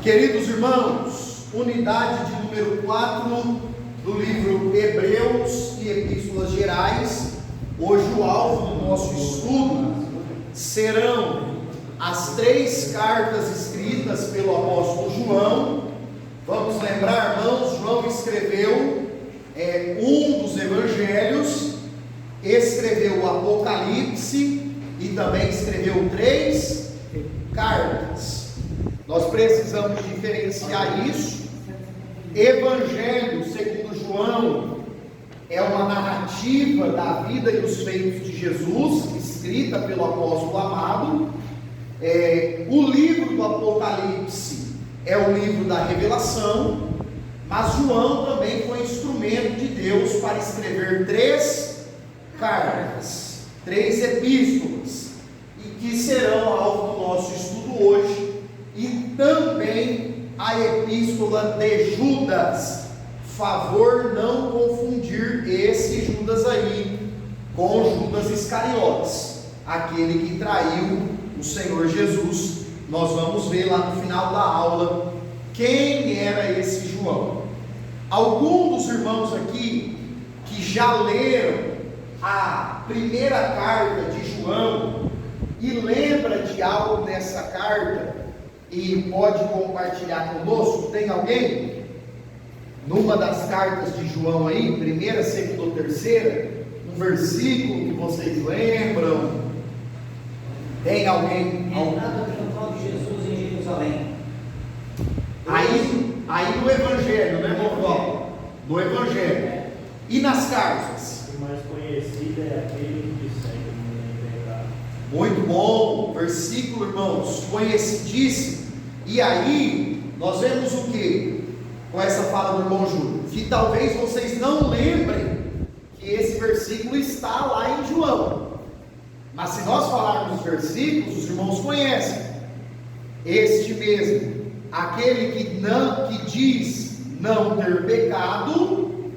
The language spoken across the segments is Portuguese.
Queridos irmãos, unidade de número 4 do livro Hebreus e Epístolas Gerais. Hoje o alvo do nosso estudo serão as 3 cartas escritas pelo apóstolo João. Vamos lembrar, irmãos, João escreveu um dos evangelhos, escreveu o Apocalipse e também escreveu 3 cartas. Nós precisamos diferenciar isso. Evangelho segundo João é uma narrativa da vida e dos feitos de Jesus, escrita pelo apóstolo amado. O livro do Apocalipse é o livro da revelação, mas João também foi instrumento de Deus para escrever 3 cartas, 3 epístolas, e que serão alvo do nosso estudo hoje. E também a epístola de Judas. Favor não confundir esse Judas aí com Judas Iscariotes, aquele que traiu o Senhor Jesus. Nós vamos ver lá no final da aula quem era esse João. Alguns dos irmãos aqui que já leram a primeira carta de João e lembra de algo dessa carta e pode compartilhar conosco? Tem alguém? Numa das cartas de João aí, primeira, segunda ou terceira, um versículo que vocês lembram? Tem alguém? Entrada triunfal de Jesus em Jerusalém. Aí no Evangelho, né, irmão Paulo? No Evangelho. E nas cartas? O mais conhecido é aquele que segue no pecado. Muito bom, versículo, irmãos, conhecidíssimo. E aí, nós vemos o que? Com essa fala do irmão Júlio, que talvez vocês não lembrem que esse versículo está lá em João, mas se nós falarmos os versículos, os irmãos conhecem. Este mesmo, aquele que diz não ter pecado,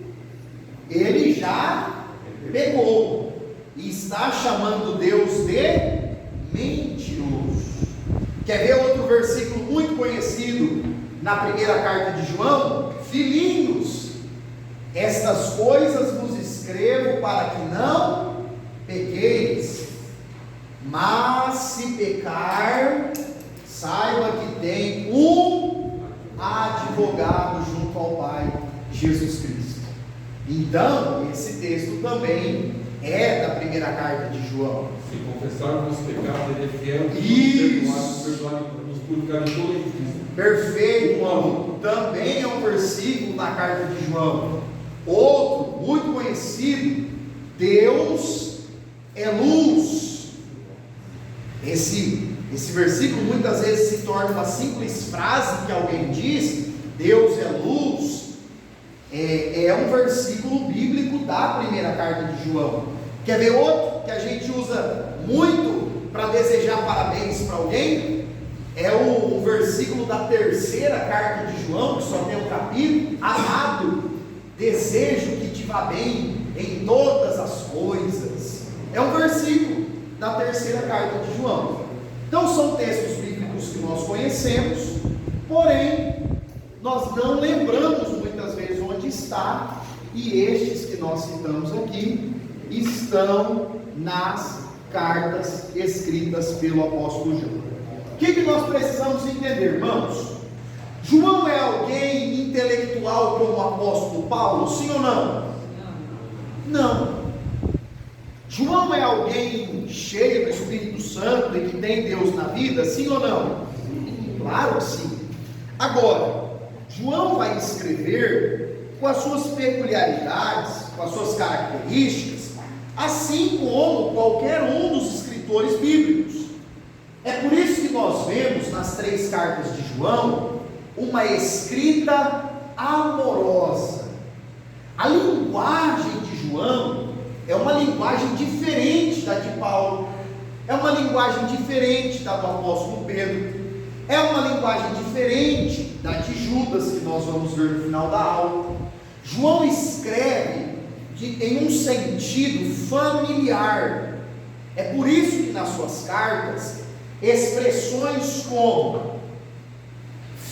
ele já pecou, e está chamando Deus de mentiroso. Quer ver outro versículo muito conhecido na primeira carta de João? Filhinhos, estas coisas vos escrevo para que não pequeis, mas se pecar, saiba que tem um advogado junto ao Pai, Jesus Cristo. Então, esse texto também é da primeira carta de João. Se confessarmos os pecados, ele é fiel e nos purificar de toda injustiça. Perfeito, irmão. Também é um versículo na carta de João. Outro, muito conhecido: Deus é luz. Esse versículo muitas vezes se torna uma simples frase que alguém diz: Deus é luz. É um versículo bíblico da primeira carta de João. Quer ver outro que a gente usa muito para desejar parabéns para alguém? É o versículo da terceira carta de João, que só tem um capítulo: amado, desejo que te vá bem em todas as coisas. É um versículo da terceira carta de João. Então são textos bíblicos que nós conhecemos, porém nós não lembramos muitas vezes onde está, e estes que nós citamos aqui estão nas cartas escritas pelo apóstolo João. O que nós precisamos entender, irmãos? João é alguém intelectual como o apóstolo Paulo, sim ou não? Não. João é alguém cheio do Espírito Santo e que tem Deus na vida, sim ou não? Claro que sim. Agora, João vai escrever com as suas peculiaridades, com as suas características, assim como qualquer um dos escritores bíblicos. É por isso que nós vemos nas 3 cartas de João uma escrita amorosa. A linguagem de João é uma linguagem diferente da de Paulo, é uma linguagem diferente da do apóstolo Pedro, é uma linguagem diferente da de Judas, que nós vamos ver no final da aula. João escreve em um sentido familiar. É por isso que nas suas cartas, expressões como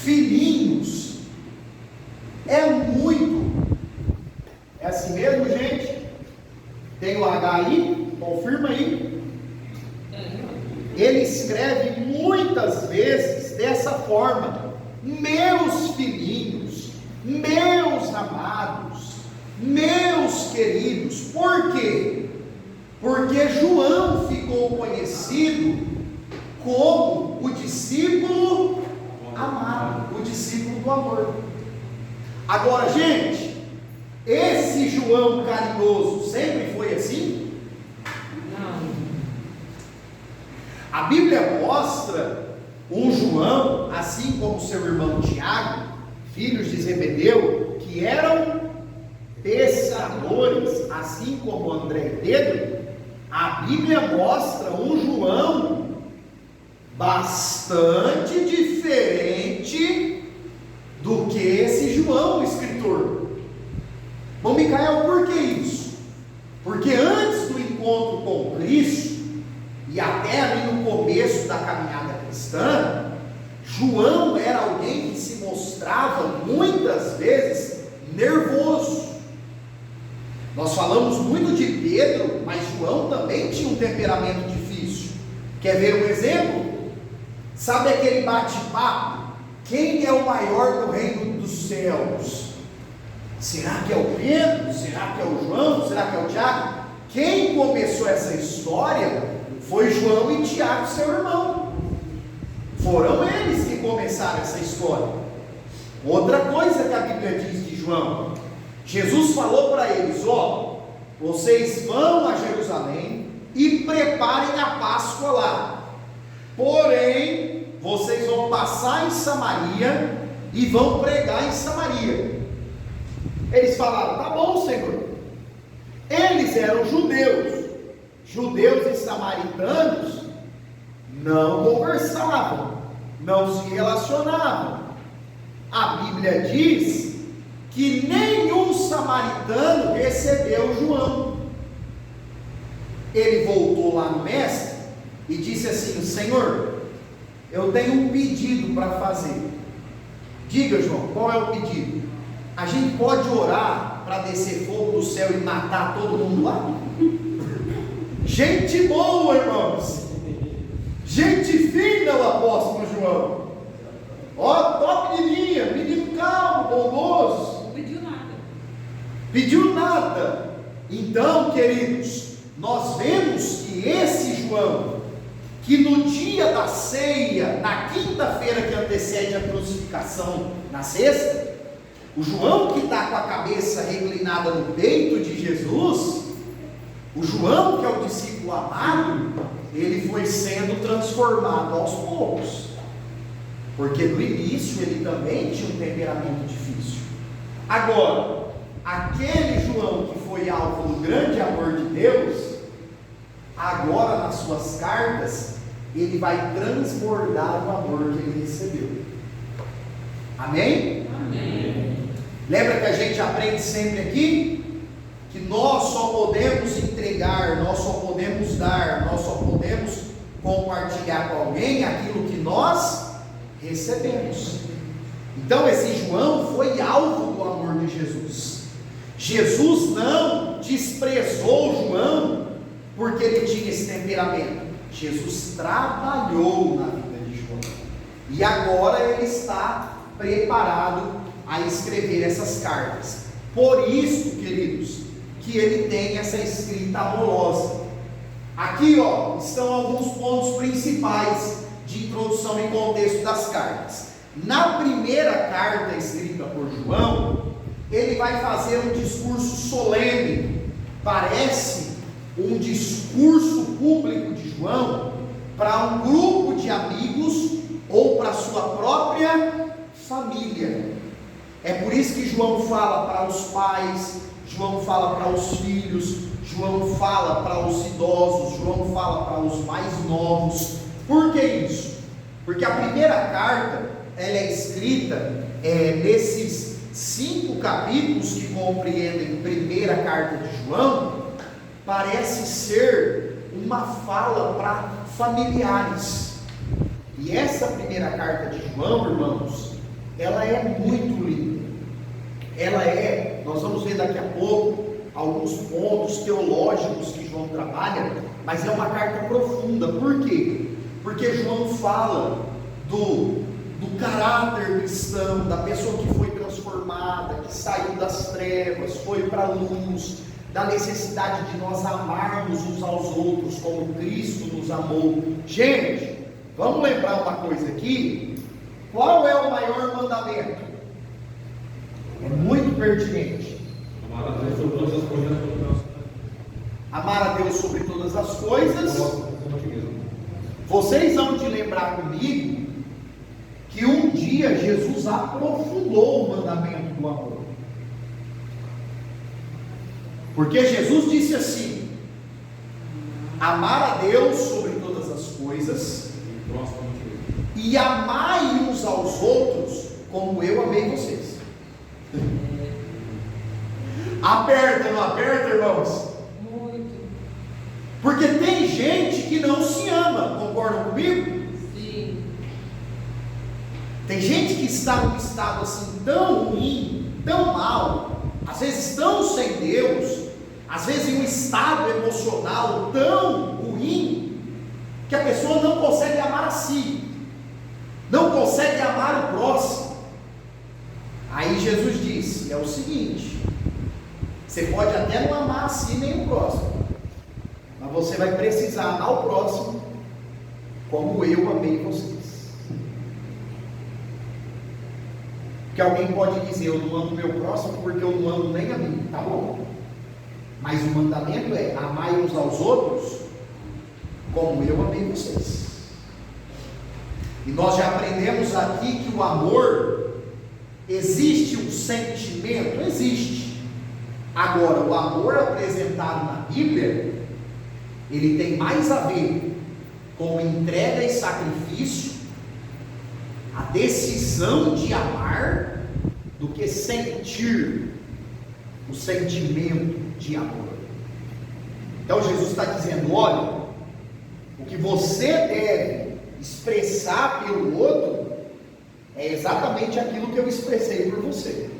filhinhos é muito. É assim mesmo, gente? Tem o H aí? Confirma aí. Ele escreve muitas vezes dessa forma: meus filhinhos, meus amados, meus queridos. Por quê? Porque João ficou conhecido como o discípulo amado, o discípulo do amor. Agora, gente, esse João carinhoso sempre foi assim? A Bíblia mostra um João, assim como seu irmão Tiago, filhos de Zebedeu, que eram pescadores, assim como André e Pedro. A Bíblia mostra um João bastante diferente do que esse João, o escritor. Bom, Micael, por que isso? Porque antes do encontro com Cristo, e até ali no começo da caminhada cristã, João era alguém que se mostrava muitas vezes nervoso. Nós falamos muito de Pedro, mas João também tinha um temperamento difícil. Quer ver um exemplo? Sabe aquele bate-papo? Quem é o maior do reino dos céus? Será que é o Pedro? Será que é o João? Será que é o Tiago? Quem começou essa história foi João e Tiago, seu irmão. Foram eles que começaram essa história. Outra coisa que a Bíblia diz de João: Jesus falou para eles: ó, vocês vão a Jerusalém e preparem a Páscoa lá. Porém, vocês vão passar em Samaria e vão pregar em Samaria. Eles falaram: tá bom, Senhor. Eles eram judeus. Judeus e samaritanos não conversavam, não se relacionavam. A Bíblia diz que nenhum samaritano recebeu João. Ele voltou lá no mestre e disse assim: Senhor, eu tenho um pedido para fazer. Diga, João, qual é o pedido? A gente pode orar para descer fogo do céu e matar todo mundo lá? Gente boa, irmãos. Gente fina, o apóstolo João. Ó, top de linha, menino calmo, bondoso. Não pediu nada. Pediu nada. Então, queridos, nós vemos que esse João, que no dia da ceia, na quinta-feira que antecede a crucificação, na sexta, o João que está com a cabeça reclinada no peito de Jesus, o João que é o discípulo amado, ele foi sendo transformado aos poucos, porque no início ele também tinha um temperamento difícil. Agora, aquele João que foi alvo do grande amor de Deus, agora nas suas cartas, ele vai transbordar o amor que ele recebeu. Amém? Amém. Lembra que a gente aprende sempre aqui? Que nós só podemos entregar, nós só podemos dar, nós só podemos compartilhar com alguém aquilo que nós recebemos. Então esse João foi alvo do amor de Jesus. Jesus não desprezou João porque ele tinha esse temperamento. Jesus trabalhou na vida de João e agora ele está preparado a escrever essas cartas. Por isso, queridos, que ele tem essa escrita amorosa. Aqui, ó, estão alguns pontos principais de introdução e contexto das cartas. Na primeira carta escrita por João, ele vai fazer um discurso solene. Parece um discurso público de João para um grupo de amigos ou para sua própria família. É por isso que João fala para os pais, João fala para os filhos, João fala para os idosos, João fala para os mais novos. Por que isso? Porque a primeira carta, ela é escrita nesses 5 capítulos que compreendem a primeira carta de João, parece ser uma fala para familiares. E essa primeira carta de João, irmãos, ela é muito linda. Nós vamos ver daqui a pouco alguns pontos teológicos que João trabalha, mas é uma carta profunda. Por quê? Porque João fala do caráter cristão, da pessoa que foi transformada, que saiu das trevas, foi para a luz, da necessidade de nós amarmos uns aos outros como Cristo nos amou. Gente, vamos lembrar uma coisa aqui. Qual é o maior mandamento? É muito pertinente. Amar a Deus sobre todas as coisas. Amar a Deus sobre todas as coisas. Vocês vão de lembrar comigo que um dia Jesus aprofundou o mandamento do amor. Porque Jesus disse assim: amar a Deus sobre todas as coisas e amai uns aos outros como eu amei vocês. Aperta, não aperta, irmãos? Muito. Porque tem gente que não se ama, concordam comigo? Sim. Tem gente que está num estado assim tão ruim, tão mal, às vezes tão sem Deus, às vezes em um estado emocional tão ruim, que a pessoa não consegue amar a si, não consegue amar o próximo. Aí Jesus disse: é o seguinte, você pode até não amar a si nem o próximo, mas você vai precisar amar o próximo como eu amei vocês. Porque alguém pode dizer: eu não amo meu próximo porque eu não amo nem a mim. Tá bom, mas o mandamento é: amai uns aos outros como eu amei vocês. E nós já aprendemos aqui que o amor, existe um sentimento? Existe. Agora, o amor apresentado na Bíblia, ele tem mais a ver com entrega e sacrifício, a decisão de amar, do que sentir o sentimento de amor. Então Jesus está dizendo: olha, o que você deve expressar pelo outro é exatamente aquilo que eu expressei por você.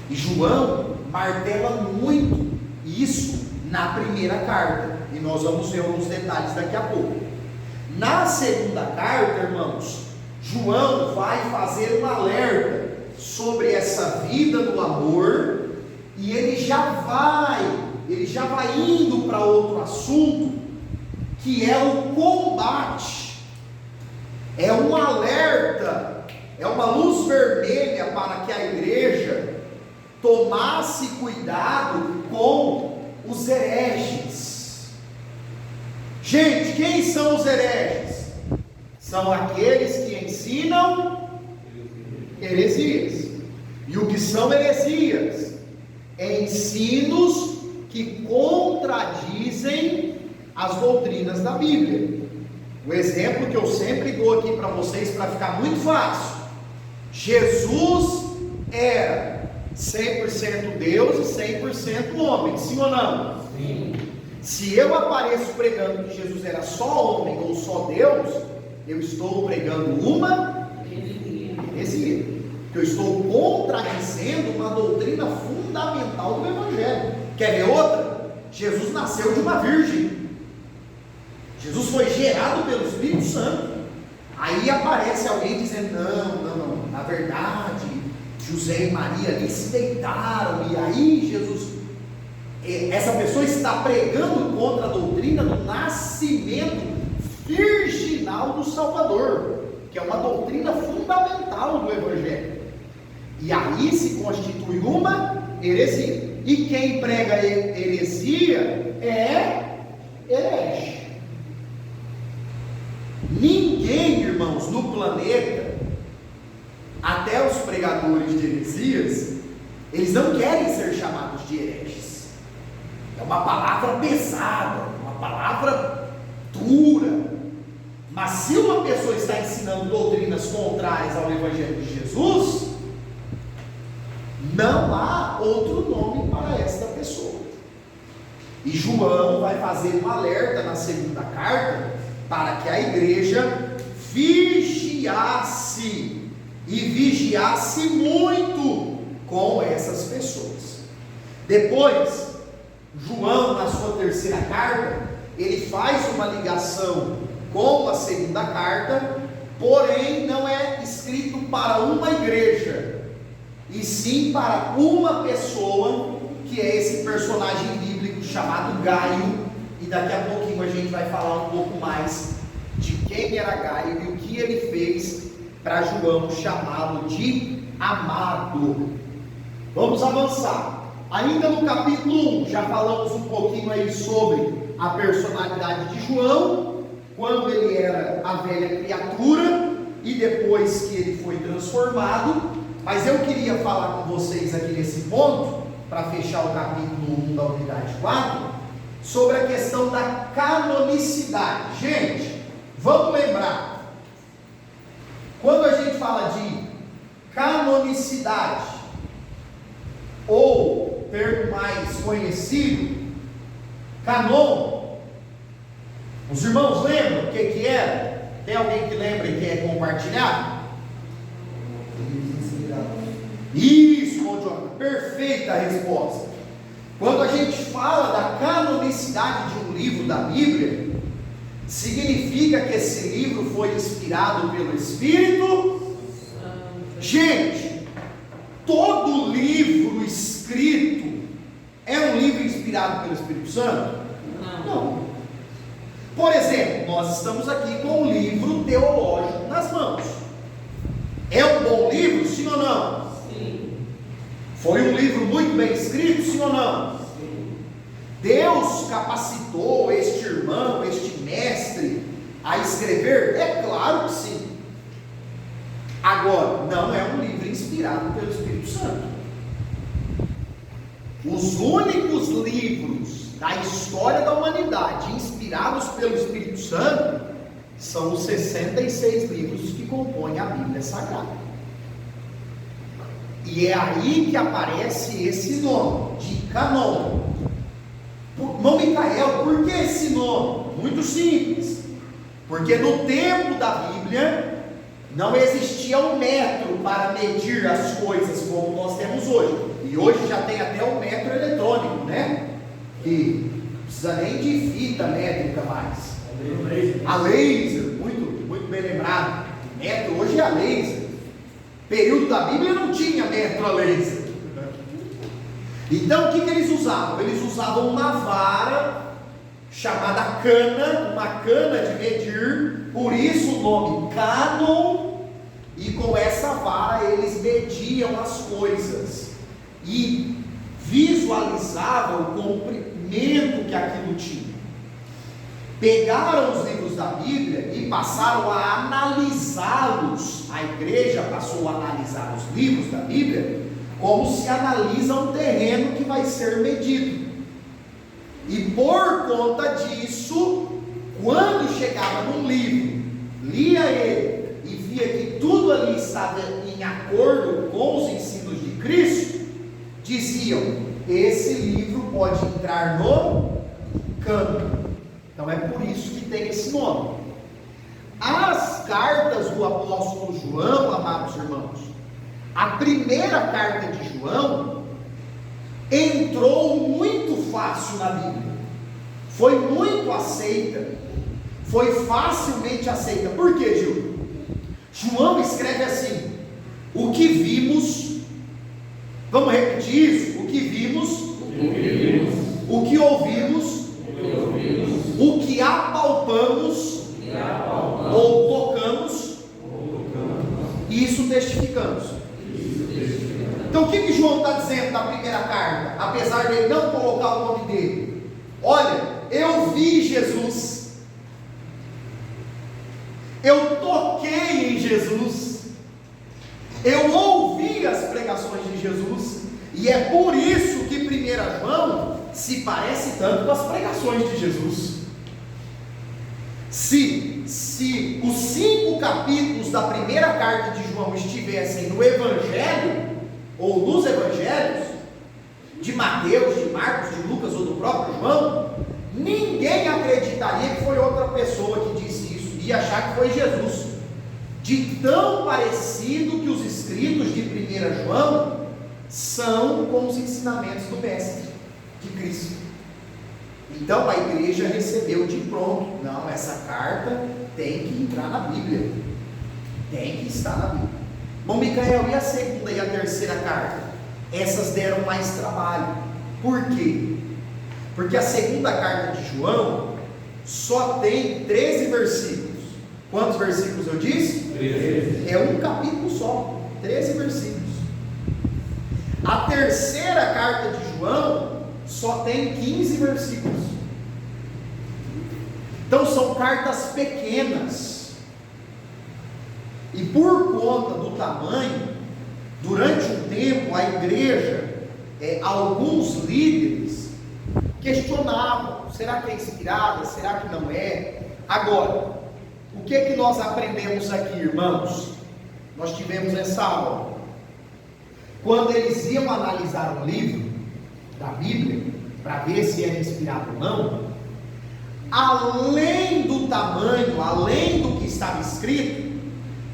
E João martela muito isso na primeira carta, e nós vamos ver alguns detalhes daqui a pouco. Na segunda carta, irmãos, João vai fazer um alerta sobre essa vida do amor, e ele já vai indo para outro assunto, que é o combate. É um alerta, é uma luz vermelha para que a igreja tomasse cuidado com os hereges. Gente, quem são os hereges? São aqueles que ensinam heresias. E o que são heresias? Ensinos que contradizem as doutrinas da Bíblia. O exemplo que eu sempre dou aqui para vocês, para ficar muito fácil: Jesus era 100% Deus e 100% homem, sim ou não? Sim. Se eu apareço pregando que Jesus era só homem ou só Deus, eu estou pregando uma heresia, que eu estou contradizendo uma doutrina fundamental do Evangelho. Quer ver outra? Jesus nasceu de uma virgem. Jesus foi gerado pelo Espírito Santo. Aí aparece alguém dizendo: não, na verdade José e Maria ali se deitaram, e aí Jesus, essa pessoa está pregando contra a doutrina do nascimento virginal do Salvador, que é uma doutrina fundamental do Evangelho, e aí se constitui uma heresia. E quem prega heresia é herege. Ninguém, irmãos, no planeta, até os pregadores de heresias, eles não querem ser chamados de hereges. É uma palavra pesada, uma palavra dura. Mas se uma pessoa está ensinando doutrinas contrárias ao Evangelho de Jesus, não há outro nome para esta pessoa. E João vai fazer um alerta na segunda carta, para que a igreja vigiasse e vigiasse muito com essas pessoas. Depois, João, na sua terceira carta, ele faz uma ligação com a segunda carta, porém não é escrito para uma igreja, e sim para uma pessoa, que é esse personagem bíblico chamado Gaio, e daqui a pouquinho a gente vai falar um pouco mais de quem era Gaio e o que ele fez para João chamá-lo de amado. Vamos avançar. Ainda no capítulo 1, já falamos um pouquinho aí sobre a personalidade de João, quando ele era a velha criatura e depois que ele foi transformado. Mas eu queria falar com vocês aqui nesse ponto, para fechar o capítulo 1 da unidade 4, sobre a questão da canonicidade. Gente, vamos lembrar, quando a gente fala de canonicidade, ou termo mais conhecido, canon, os irmãos lembram o que era? Tem alguém que lembra e quer compartilhar? Isso, bom Jonathan, perfeita a resposta. Quando a gente fala da canonicidade de um livro da Bíblia, significa que esse livro foi inspirado pelo Espírito Santo. Gente, todo livro escrito é um livro inspirado pelo Espírito Santo? Não. Por exemplo, nós estamos aqui com um livro teológico nas mãos. É um bom livro, sim ou não? Sim. Foi um livro muito bem escrito, sim ou não? Sim. Deus capacitou este irmão, este mestre a escrever? É claro que sim. Agora, não é um livro inspirado pelo Espírito Santo. Os únicos livros da história da humanidade inspirados pelo Espírito Santo são os 66 livros que compõem a Bíblia Sagrada. E é aí que aparece esse nome de canon. Irmão Micael, por que esse nome? Muito simples. Porque no tempo da Bíblia não existia um metro para medir as coisas como nós temos hoje. E hoje já tem até o metro eletrônico, né? Que não precisa nem de fita métrica mais. A laser, muito bem lembrado. Metro hoje é a laser. Período da Bíblia não tinha metro a laser. Então o que eles usavam? Eles usavam uma vara chamada cana, uma cana de medir, por isso o nome cânon, e com essa vara eles mediam as coisas e visualizavam o comprimento que aquilo tinha. Pegaram os livros da Bíblia e passaram a analisá-los. A igreja passou a analisar os livros da Bíblia como se analisa um terreno que vai ser medido. E por conta disso, quando chegava num livro, lia ele e via que tudo ali estava em acordo com os ensinos de Cristo, diziam: esse livro pode entrar no cânon. Então é por isso que tem esse nome. As cartas do apóstolo João, amados irmãos, a primeira carta de João entrou muito fácil na Bíblia, foi muito aceita, foi facilmente aceita. Por quê, Gil? João escreve assim: o que vimos, vamos repetir isso? O que vimos, o que ouvimos, o que apalpamos, ou tocamos, isso testificamos. Então o que João está dizendo na primeira carta, apesar de ele não colocar o nome dele? Olha, eu vi Jesus, eu toquei em Jesus, eu ouvi as pregações de Jesus, e é por isso que 1 João se parece tanto com as pregações de Jesus. Se os 5 capítulos da primeira carta de João estivessem no Evangelho, ou nos Evangelhos, de Mateus, de Marcos, de Lucas ou do próprio João, ninguém acreditaria que foi outra pessoa que disse isso, ia achar que foi Jesus, de tão parecido que os escritos de 1 João são com os ensinamentos do Mestre, de Cristo. Então a igreja recebeu de pronto, não, essa carta tem que entrar na Bíblia, tem que estar na Bíblia. Bom, Micael, e a segunda e a terceira carta? Essas deram mais trabalho. Por quê? Porque a segunda carta de João só tem 13 versículos. Quantos versículos eu disse? 13. É um capítulo só, 13 versículos. A terceira carta de João só tem 15 versículos. Então são cartas pequenas. E por conta do tamanho, durante um tempo a igreja, alguns líderes questionavam: será que é inspirada? Será que não é? Agora, o que nós aprendemos aqui, irmãos? Nós tivemos essa aula. Quando eles iam analisar um livro da Bíblia, para ver se era inspirado ou não, além do tamanho, além do que estava escrito,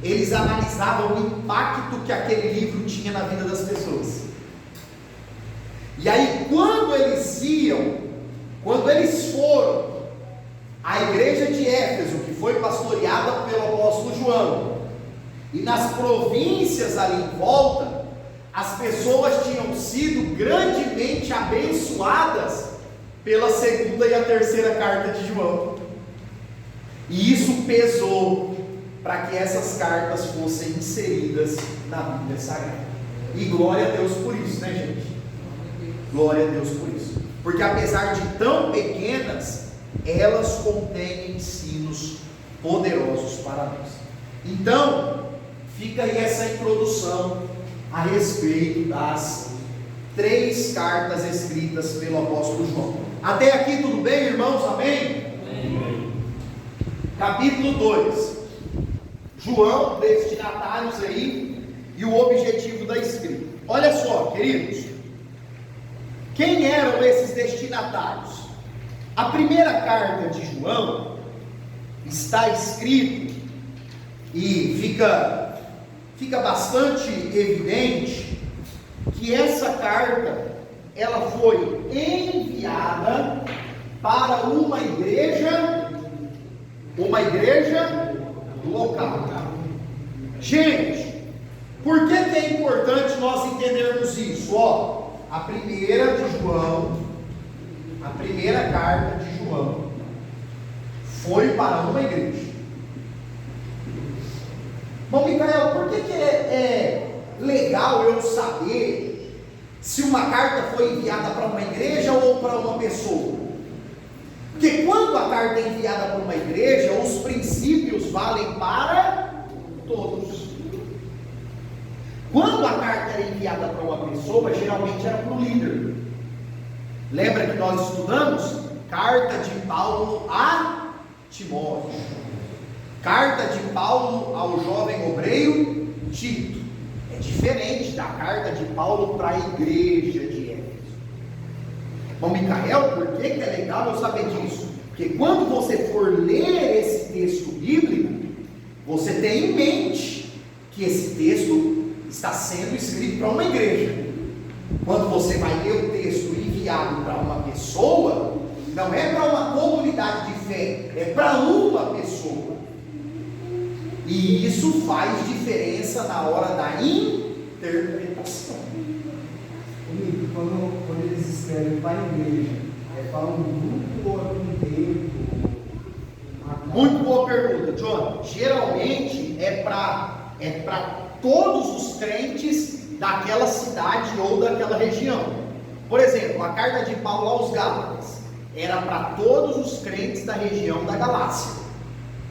eles analisavam o impacto que aquele livro tinha na vida das pessoas. E aí, quando eles foram à igreja de Éfeso, que foi pastoreada pelo apóstolo João, e nas províncias ali em volta, as pessoas tinham sido grandemente abençoadas pela segunda e a terceira carta de João, e isso pesou para que essas cartas fossem inseridas na Bíblia Sagrada. E glória a Deus por isso, né, gente? Glória a Deus por isso, porque apesar de tão pequenas, elas contêm ensinos poderosos para nós. Então, fica aí essa introdução a respeito das 3 cartas escritas pelo apóstolo João. Até aqui tudo bem, irmãos? Amém? Amém. Capítulo 2. João, destinatários aí, e o objetivo da escrita. Olha só, queridos, quem eram esses destinatários? A primeira carta de João está escrito, e fica bastante evidente que essa carta ela foi enviada para uma igreja local. Gente, por que é importante nós entendermos isso? A primeira carta de João foi para uma igreja. Bom, Micael, por que é legal eu saber se uma carta foi enviada para uma igreja ou para uma pessoa? Porque quando a carta é enviada para uma igreja, os princípios valem para todos. Quando a carta era enviada para uma pessoa, geralmente era para o líder. Lembra que nós estudamos? Carta de Paulo a Timóteo, carta de Paulo ao jovem obreiro Tito. É diferente da carta de Paulo para a igreja de Éfeso. Bom, Micael, por que é legal eu saber disso? Porque quando você for ler esse texto bíblico, você tem em mente que esse texto está sendo escrito para uma igreja. Quando você vai ler o texto enviado para uma pessoa, não é para uma comunidade de fé, é para uma pessoa. E isso faz diferença na hora da interpretação. Quando eles escrevem para a igreja, é para um grupo ou um tempo? Muito boa pergunta, John. Geralmente é para todos os crentes daquela cidade ou daquela região. Por exemplo, a carta de Paulo aos Gálatas era para todos os crentes da região da Galácia,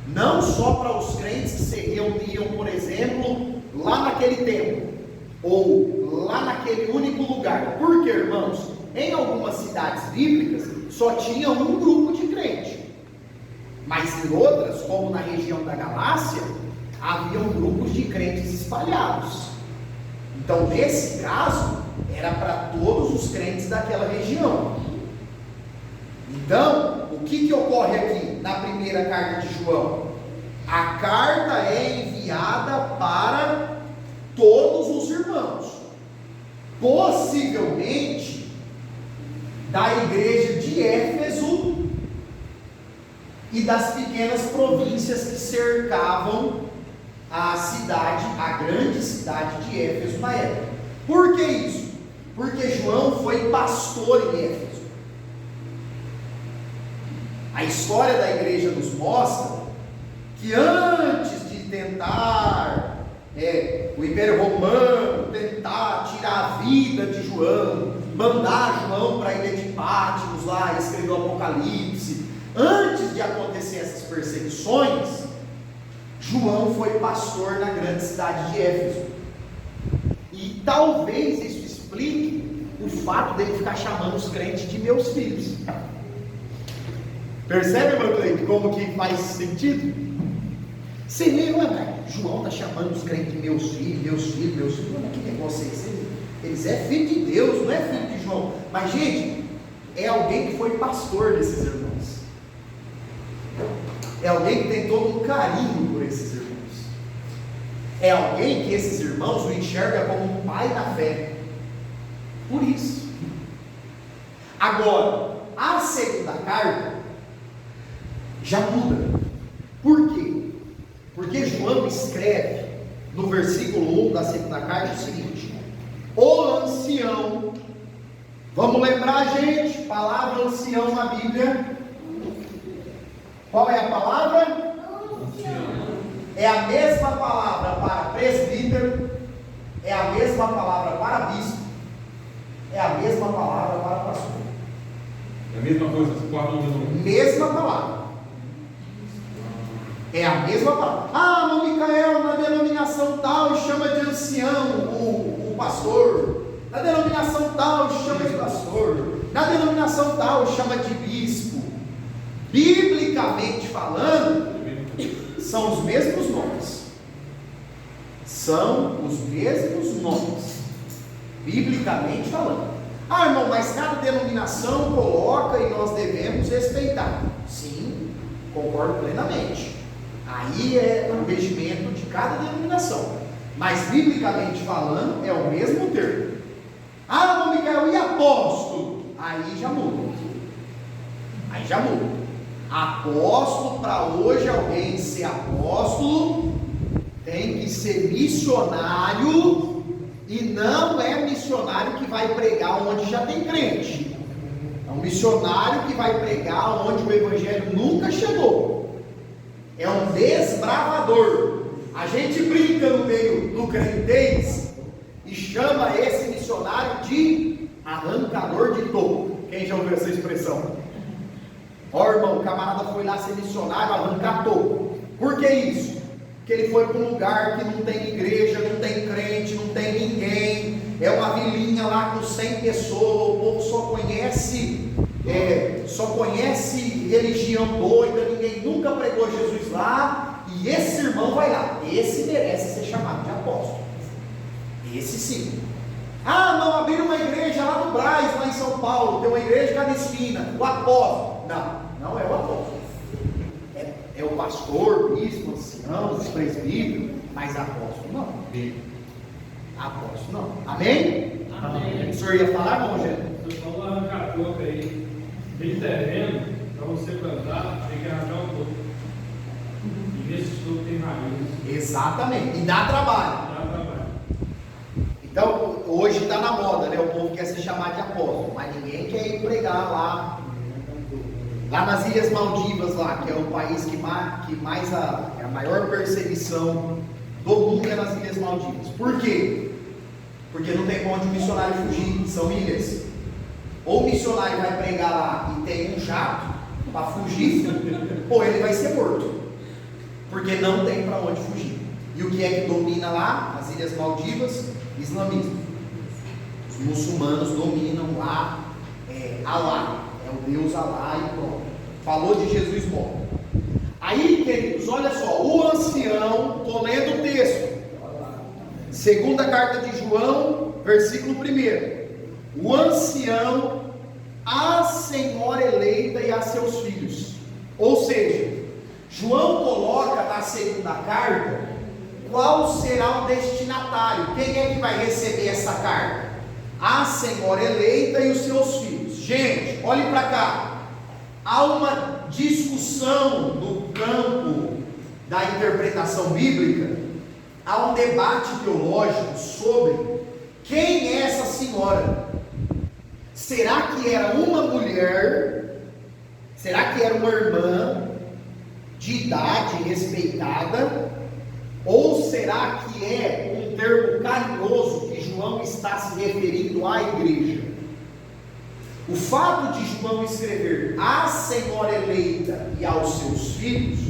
não só para os crentes que se reuniam, por exemplo, lá naquele templo, ou lá naquele único lugar. Porque, irmãos, em algumas cidades bíblicas só tinha um grupo de crente, mas em outras, como na região da Galácia, haviam grupos de crentes espalhados. Então, nesse caso, era para todos os crentes daquela região. Então, o que ocorre aqui na primeira carta de João? A carta é enviada para todos possivelmente da igreja de Éfeso e das pequenas províncias que cercavam a cidade, a grande cidade de Éfeso na época. Por que isso? Porque João foi pastor em Éfeso. A história da igreja nos mostra que antes de tentar o Império Romano tentar tirar a vida de João, mandar João para a ilha de Patmos lá escrever o Apocalipse, antes de acontecer essas perseguições, João foi pastor na grande cidade de Éfeso. E talvez isso explique o fato dele ficar chamando os crentes de meus filhos. Percebe, irmão Cleide, como que faz sentido? Você lê, João está chamando os crentes de meus filhos. Olha que negócio é esse? Eles é filho de Deus, não é filho de João. Mas, gente, é alguém que foi pastor desses irmãos. É alguém que tem todo um carinho por esses irmãos. É alguém que esses irmãos o enxergam como um pai na fé. Por isso. Agora, a segunda carta já muda. Por quê? Porque João escreve no versículo 1 da segunda carta o seguinte: o ancião, vamos lembrar, gente, palavra ancião na Bíblia, qual é a palavra? Ancião. É a mesma palavra para presbítero, é a mesma palavra para bispo, é a mesma palavra para pastor. É a mesma coisa, se guarda o mesmo. Mesma palavra. É a mesma palavra. Ah, mas Micael, na denominação tal chama de ancião o pastor, na denominação tal chama de pastor, na denominação tal chama de bispo. Biblicamente falando, são os mesmos nomes. São os mesmos nomes. Biblicamente falando. Ah, irmão, mas cada denominação coloca e nós devemos respeitar. Sim, concordo plenamente. Aí é o regimento de cada denominação. Mas biblicamente falando, é o mesmo termo. Ah, irmão Micael, e apóstolo? Aí já muda. Apóstolo, para hoje alguém ser apóstolo, tem que ser missionário. E não é missionário que vai pregar onde já tem crente. É um missionário que vai pregar onde o evangelho nunca chegou. É um desbravador. A gente brinca no meio do crentez e chama esse missionário de arrancador de toco. Quem já ouviu essa expressão? Ó, irmão, o camarada foi lá ser missionário, arrancar toco. Por que isso? Porque ele foi para um lugar que não tem igreja, não tem crente, não tem ninguém, é uma vilinha lá com 100 pessoas, o povo só conhece religião doida, ninguém nunca pregou Jesus lá, e esse irmão vai lá, esse merece ser chamado de apóstolo, esse sim. Ah, não, abriram uma igreja lá no Brás, lá em São Paulo, tem uma igreja cada esquina, o apóstolo. Não é o apóstolo. É o pastor, bispo, ancião, os presbíteros, mas apóstolo não. Apóstolo não. Amém? Amém. O senhor ia falar, irmão Rogério? Você falou arrancar toco aí. Tem terreno, para você plantar, tem que arrancar um toco. E nesse toco tem raiz. Exatamente. E dá trabalho. Dá trabalho. Então, hoje está na moda, né? O povo quer se chamar de apóstolo, mas ninguém quer ir pregar lá nas Ilhas Maldivas, lá, que é o país que mais a maior perseguição do mundo é nas Ilhas Maldivas. Por quê? Porque não tem onde o missionário fugir, são ilhas. Ou o missionário vai pregar lá e tem um jato para fugir, ou ele vai ser morto, porque não tem para onde fugir. E o que é que domina lá, as Ilhas Maldivas? Islamismo. Os muçulmanos dominam lá, Alá. É o Deus Alá e pronto. Falou de Jesus morto. Aí, queridos, olha só. O ancião, estou lendo o texto. Segunda carta de João, versículo 1. O ancião, a senhora eleita e a seus filhos. Ou seja, João coloca na segunda carta qual será o destinatário. Quem é que vai receber essa carta? a senhora eleita e os seus filhos. Gente, olhe para cá. Há uma discussão no campo da interpretação bíblica, há um debate teológico sobre quem é essa senhora. Será que era uma mulher? Será que era uma irmã de idade respeitada? Ou será que é um termo carinhoso que João está se referindo à igreja? O fato de João escrever a senhora eleita e aos seus filhos,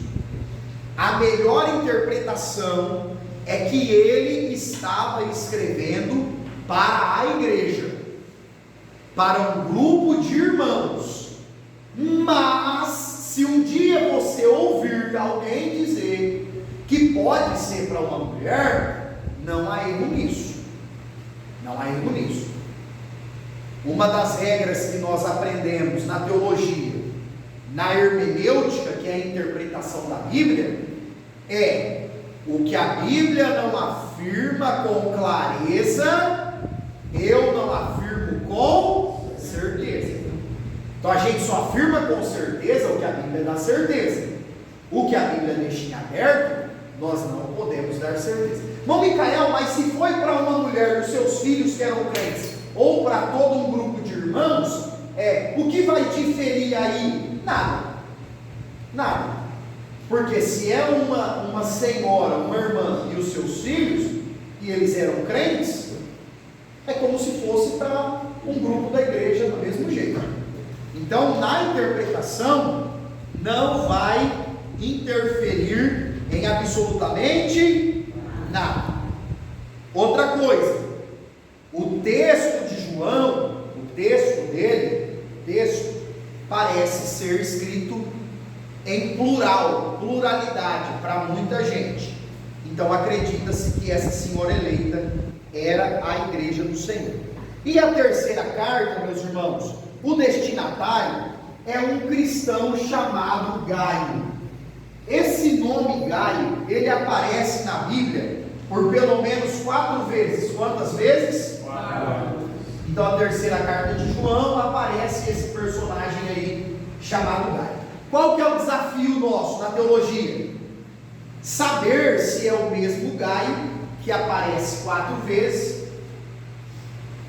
a melhor interpretação é que ele estava escrevendo para a igreja, para um grupo de irmãos. Mas se um dia você ouvir alguém dizer que pode ser para uma mulher, não há erro nisso. Não há erro nisso. Uma das regras que nós aprendemos na teologia, na hermenêutica, que é a interpretação da Bíblia, é o que a Bíblia não afirma com clareza, eu não afirmo com certeza. Então a gente só afirma com certeza o que a Bíblia dá certeza. O que a Bíblia deixa em aberto, nós não podemos dar certeza. Irmão Micael, mas se foi para uma mulher dos seus filhos que eram crentes, ou para todo um grupo de irmãos, o que vai diferir aí? Nada. Porque se é uma senhora, uma irmã e os seus filhos, e eles eram crentes, é como se fosse para um grupo da igreja do mesmo jeito. Então, na interpretação, não vai interferir em absolutamente nada. Outra coisa, o texto de João, o texto parece ser escrito em pluralidade, para muita gente. Então acredita-se que essa senhora eleita era a igreja do Senhor. E a terceira carta, meus irmãos, o destinatário é um cristão chamado Gaio. Esse nome Gaio, ele aparece na Bíblia por pelo menos 4 vezes. Quantas vezes? 4. Então a terceira carta de João aparece esse personagem aí chamado Gaio. Qual que é o desafio nosso na teologia? Saber se é o mesmo Gaio que aparece 4 vezes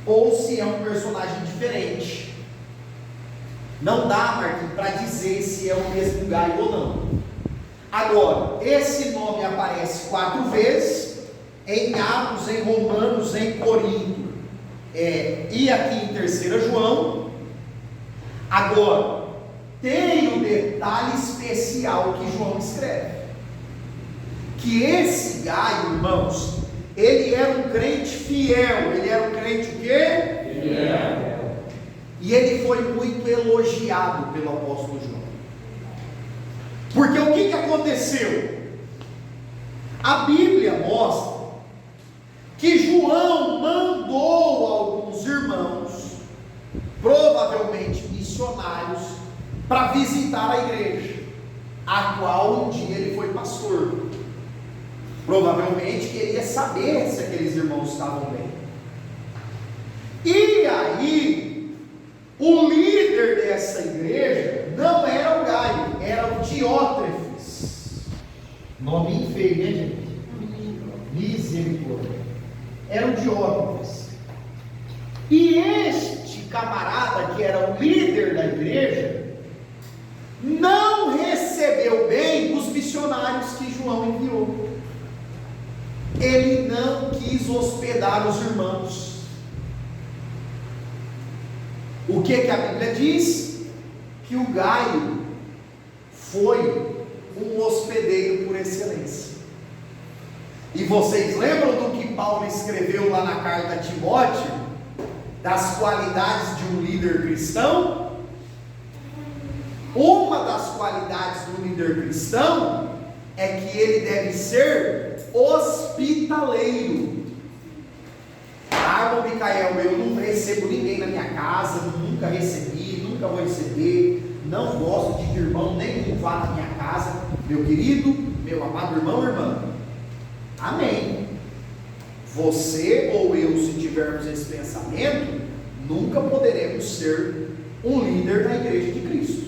ou se é um personagem diferente. Não dá, Marquinhos, para dizer se é o mesmo Gaio ou não. Agora, esse nome aparece 4 vezes em Atos, em Romanos, em Corinto, e aqui em 3 João. Agora, tem um detalhe especial que João escreve, que esse Gaio, irmãos, ele era um crente fiel. Ele era um crente o quê? Fiel. E ele foi muito elogiado pelo apóstolo João. Porque o que aconteceu? A Bíblia mostra que João mandou alguns irmãos, provavelmente missionários, para visitar a igreja, a qual um dia ele foi pastor. Provavelmente queria saber se aqueles irmãos estavam bem. E aí, o líder dessa igreja não era o Gaio, era o Diótrefes. Nome feio, né, gente? Misericórdia. Era o Diótrefes. E este camarada, que era o líder da igreja, não recebeu bem os missionários que João enviou. Ele não quis hospedar os irmãos. O que a Bíblia diz? Que o Gaio foi um hospedeiro por excelência. E vocês lembram do que Paulo escreveu lá na carta a Timóteo, das qualidades de um líder cristão? Uma das qualidades do líder cristão é que ele deve ser hospitaleiro. Irmão Micael, eu não recebo ninguém na minha casa, nunca recebi, nunca vou receber, não gosto de que irmão nenhum vá na minha casa. Meu querido, meu amado irmão e irmã, amém. Você ou eu, se tivermos esse pensamento, nunca poderemos ser um líder na igreja de Cristo.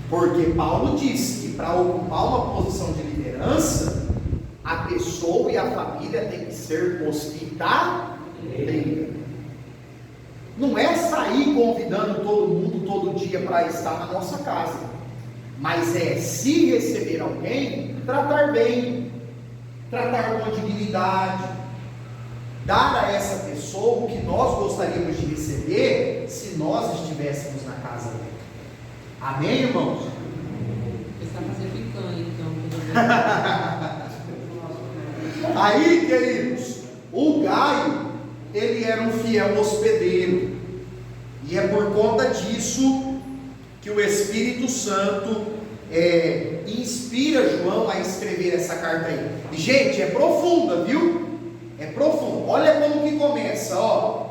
Porque Paulo disse que para ocupar uma posição de liderança, a pessoa e a família tem que ser hospitaleira. Não é sair convidando todo mundo todo dia para estar na nossa casa, mas é, se receber alguém, tratar bem, tratar com dignidade, dar a essa pessoa o que nós gostaríamos de receber se nós estivéssemos na casa dele. Amém, irmãos? Você está fazendo picanha, então. Aí, queridos, o Gaio, ele era um fiel hospedeiro, e é por conta disso que o Espírito Santo inspira João a escrever essa carta aí. E, gente, é profunda, viu? É profundo. Olha como que começa, ó.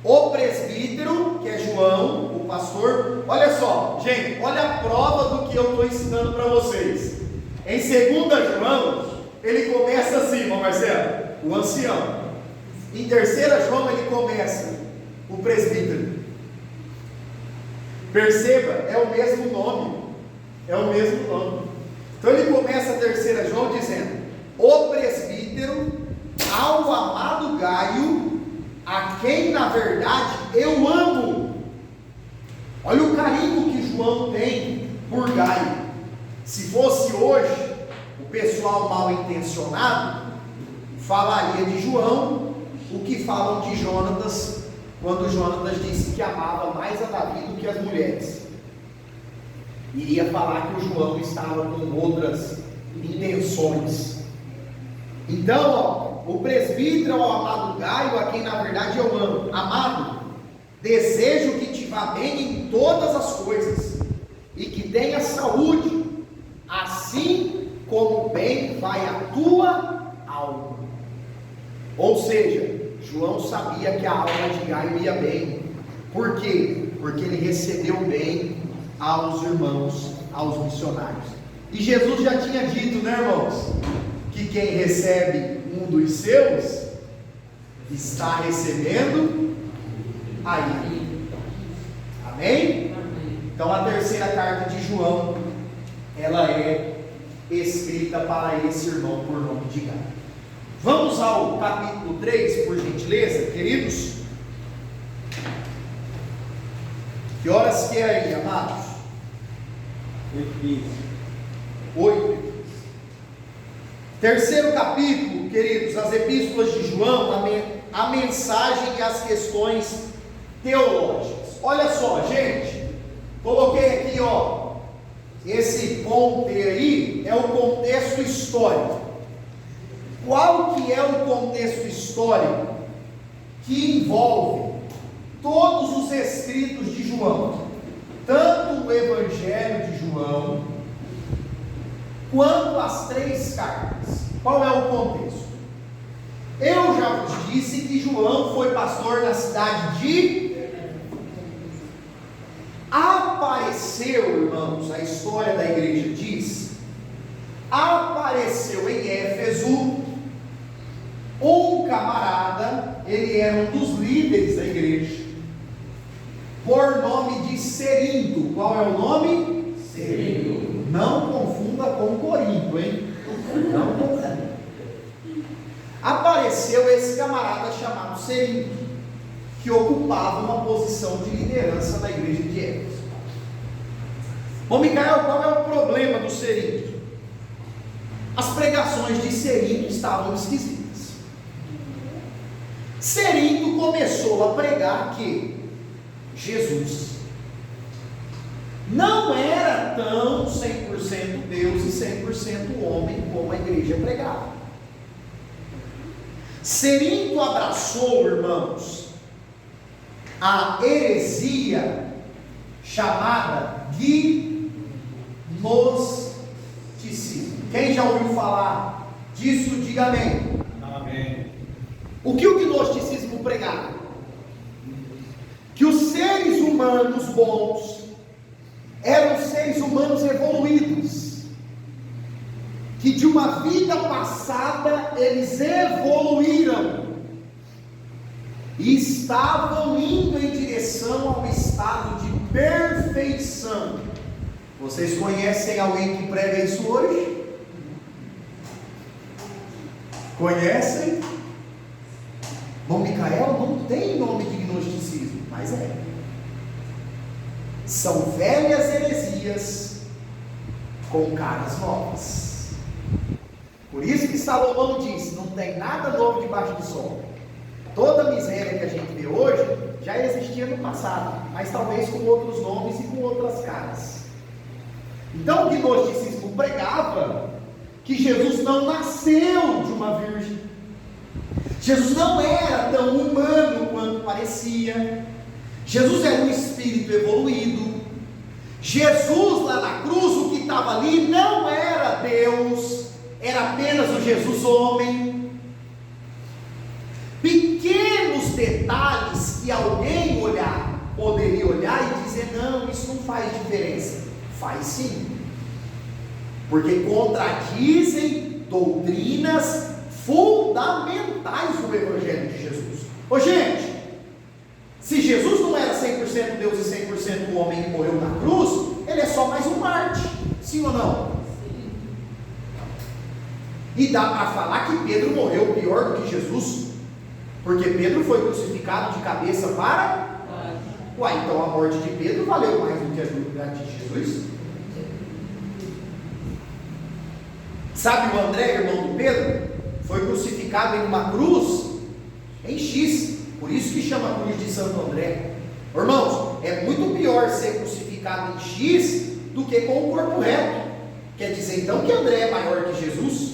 O presbítero, que é João, o pastor. Olha só, gente, olha a prova do que eu estou ensinando para vocês. Em 2 João, ele começa assim, irmão Marcelo, o ancião. Em 3 João, ele começa, o presbítero. Perceba, é o mesmo nome. É o mesmo nome. Então ele começa 3 João dizendo: o presbítero ao amado Gaio, a quem na verdade eu amo. Olha o carinho que João tem por Gaio. Se fosse hoje, o pessoal mal intencionado falaria de João o que falam de Jonatas, quando Jonatas disse que amava mais a Davi do que as mulheres. Iria falar que o João estava com outras intenções. Então, ó, o presbítero ao amado Gaio, a quem na verdade eu amo. Amado, desejo que te vá bem em todas as coisas, e que tenha saúde, assim como bem vai a tua alma. Ou seja, João sabia que a alma de Gaio ia bem. Por quê? Porque ele recebeu bem aos irmãos, aos missionários. E Jesus já tinha dito, né, irmãos, que quem recebe um dos seus está recebendo aí. Amém? Então a terceira carta de João, ela é escrita para esse irmão por nome de Gaio. Vamos ao capítulo 3, por gentileza, queridos. Que horas que é aí, amados? 8. Terceiro capítulo, queridos, as epístolas de João, a mensagem e as questões teológicas. Olha só, gente, coloquei aqui, ó, esse ponto aí é o contexto histórico. Qual que é o contexto histórico que envolve todos os escritos de João? Tanto o Evangelho de João, quanto as 3 cartas. Qual é o contexto? Eu já vos disse que João foi pastor na cidade de... Apareceu, irmãos, a história da igreja diz, apareceu em Éfeso um camarada, ele era um dos líderes da igreja, por nome de Cerinto. Qual é o nome? Cerinto. Não confunda com Corinto, hein? Não confunda. Apareceu esse camarada chamado Cerinto, que ocupava uma posição de liderança na igreja de Éfeso. Bom, Micael, qual é o problema do Cerinto? As pregações de Cerinto estavam esquisitas. Cerinto começou a pregar que Jesus não era tão 100% Deus e 100% homem como a igreja pregava. Cerinto abraçou, irmãos, a heresia chamada gnosticismo. Quem já ouviu falar disso, diga amém. Amém. O que o gnosticismo pregava? Que os seres humanos bons eram seres humanos evoluídos, que de uma vida passada eles evoluíram e estavam indo em direção ao estado de perfeição. Vocês conhecem alguém que prega isso hoje? Conhecem? Bom, Micael não tem nome de gnosticismo, mas é. São velhas heresias com caras novas. Por isso que Salomão diz: não tem nada novo debaixo do sol. Toda a miséria que a gente vê hoje já existia no passado, mas talvez com outros nomes e com outras caras. Então o gnosticismo pregava que Jesus não nasceu de uma virgem. Jesus não era tão humano quanto parecia. Jesus era um espírito evoluído. Jesus lá na cruz, o que estava ali não era Deus, era apenas o Jesus homem. Pequenos detalhes que alguém poderia olhar e dizer: não, isso não faz diferença. Faz sim, porque contradizem doutrinas fundamentais do Evangelho de Jesus. Ô gente, se Jesus não era 100% Deus e 100% homem e morreu na cruz, ele é só mais um Marte, sim ou não? Sim. E dá para falar que Pedro morreu pior do que Jesus, porque Pedro foi crucificado de cabeça para... Uai, então a morte de Pedro valeu mais do que a de Jesus? Sabe o André, irmão do Pedro? Foi crucificado em uma cruz em X, por isso que chama cruz de Santo André. Irmãos, é muito pior ser crucificado em X do que com o corpo reto. Quer dizer então que André é maior que Jesus?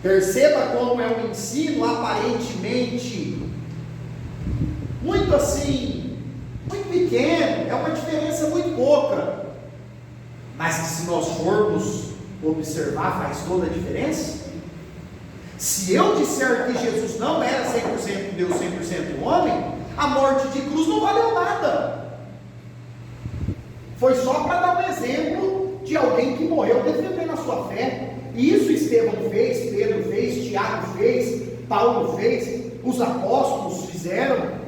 Perceba como é um ensino aparentemente muito assim, muito pequeno, é uma diferença muito pouca, mas que se nós formos observar faz toda a diferença. Se eu disser que Jesus não era 100% Deus, 100% homem, a morte de cruz não valeu nada. Foi só para dar um exemplo de alguém que morreu defendendo a sua fé. Isso Estevão fez, Pedro fez, Tiago fez, Paulo fez, os apóstolos fizeram,